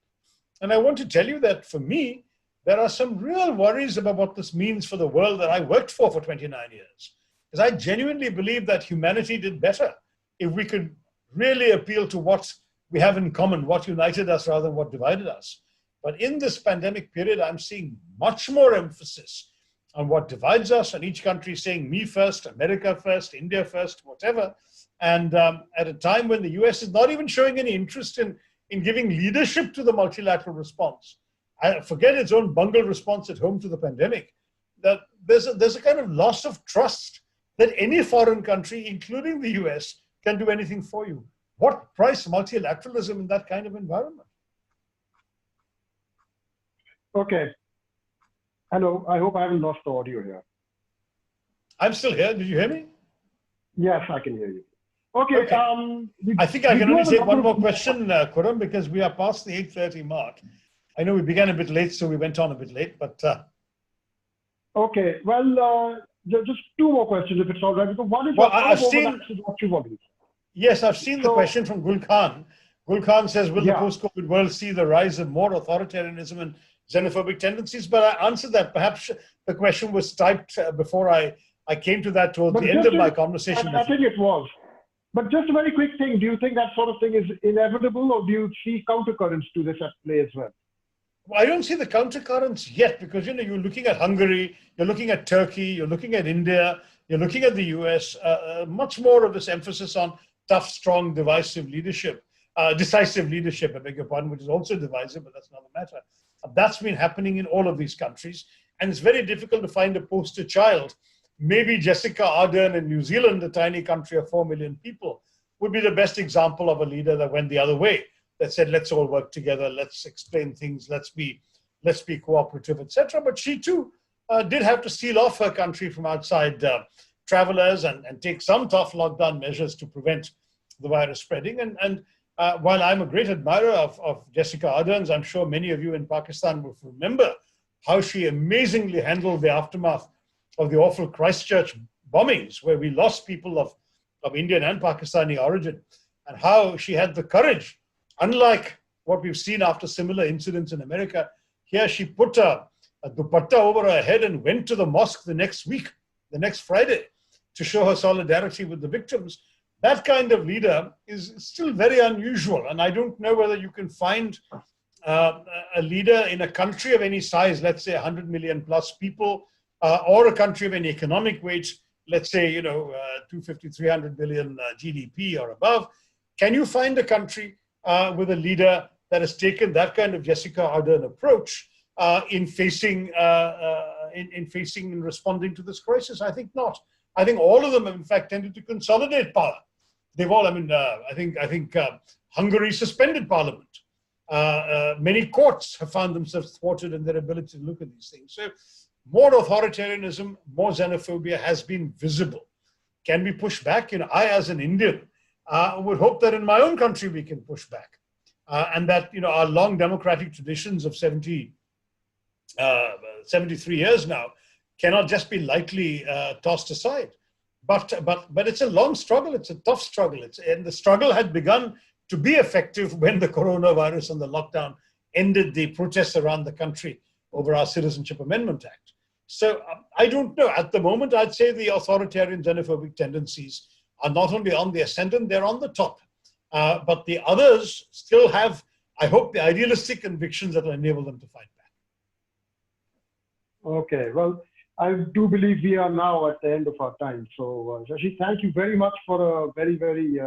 And I want to tell you that for me, there are some real worries about what this means for the world that I worked for 29 years. Because I genuinely believe that humanity did better if we could really appeal to what we have in common, what united us rather than what divided us. But in this pandemic period, I'm seeing much more emphasis on what divides us, and each country saying me first, America first, India first, whatever. And at a time when the US is not even showing any interest in giving leadership to the multilateral response. I forget its own bungled response at home to the pandemic, that there's a kind of loss of trust that any foreign country, including the US, can do anything for you. What price multilateralism in that kind of environment? Okay. Hello, I hope I haven't lost the audio here. I'm still here. Did you hear me? Yes, I can hear you. Okay. I think I can only take one more question, Khurram, because we are past the 8:30 mark. I know we began a bit late, so we went on a bit late, but... Okay, well, just two more questions, if it's all right. Because one is I've seen... what you've already said. Yes, I've seen the question from Gul Khan. Gul Khan says, will the post-COVID world see the rise of more authoritarianism and xenophobic tendencies? But I answered that. Perhaps the question was typed before I I came to that towards But the end of my conversation. I think it was. But just a very quick thing, do you think that sort of thing is inevitable, or do you see countercurrents to this at play as well? Well, I don't see the countercurrents yet, because you're looking at Hungary, you're looking at Turkey, you're looking at India, you're looking at the US. Much more of this emphasis on tough, strong, decisive leadership, I beg your pardon, which is also divisive, but that's another matter. That's been happening in all of these countries, and it's very difficult to find a poster child. Maybe Jacinda Ardern in New Zealand, a tiny country of 4 million people, would be the best example of a leader that went the other way, that said, let's all work together, let's explain things, let's be cooperative, etc. But she too did have to seal off her country from outside travelers and take some tough lockdown measures to prevent the virus spreading. And while I'm a great admirer of Jacinda Ardern's, I'm sure many of you in Pakistan will remember how she amazingly handled the aftermath of the awful Christchurch bombings, where we lost people of Indian and Pakistani origin, and how she had the courage, unlike what we've seen after similar incidents in America. Here she put a dupatta over her head and went to the mosque the next week, the next Friday, to show her solidarity with the victims. That kind of leader is still very unusual, and I don't know whether you can find a leader in a country of any size, let's say 100 million plus people, or a country of any economic weight, let's say 250, 300 billion GDP or above. Can you find a country with a leader that has taken that kind of Jacinda Ardern approach in facing and responding to this crisis? I think not. I think all of them have in fact tended to consolidate power. They've all, I think Hungary suspended parliament. Many courts have found themselves thwarted in their ability to look at these things. So more authoritarianism, more xenophobia has been visible. Can we push back? I, as an Indian, would hope that in my own country we can push back. And that our long democratic traditions of 73 years now cannot just be lightly tossed aside. But it's a long struggle. It's a tough struggle. And the struggle had begun to be effective when the coronavirus and the lockdown ended the protests around the country over our Citizenship Amendment Act. So I don't know. At the moment, I'd say the authoritarian xenophobic tendencies are not only on the ascendant, they're on the top. But the others still have, I hope, the idealistic convictions that will enable them to fight back. Okay, well, I do believe we are now at the end of our time. So, Shashi, thank you very much for a very, very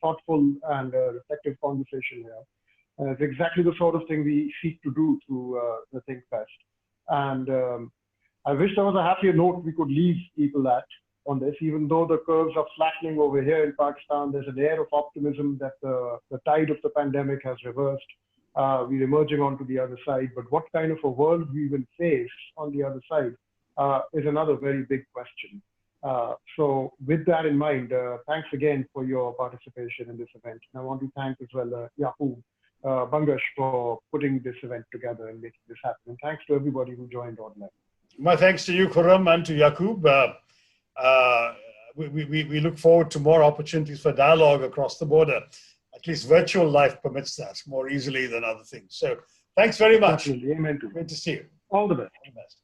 thoughtful and reflective conversation here. It's exactly the sort of thing we seek to do through the Think Fest. And I wish there was a happier note we could leave people at on this. Even though the curves are flattening over here in Pakistan, there's an air of optimism that the tide of the pandemic has reversed. We're emerging onto the other side. But what kind of a world we will face on the other side is another very big question. So with that in mind, thanks again for your participation in this event. And I want to thank as well Yaqub Bangash for putting this event together and making this happen. And thanks to everybody who joined online. My thanks to you, Khurram, and to Yaqub. We look forward to more opportunities for dialogue across the border. At least virtual life permits that more easily than other things. So thanks very much. Absolutely. Amen. Great to see you. All the best. All the best.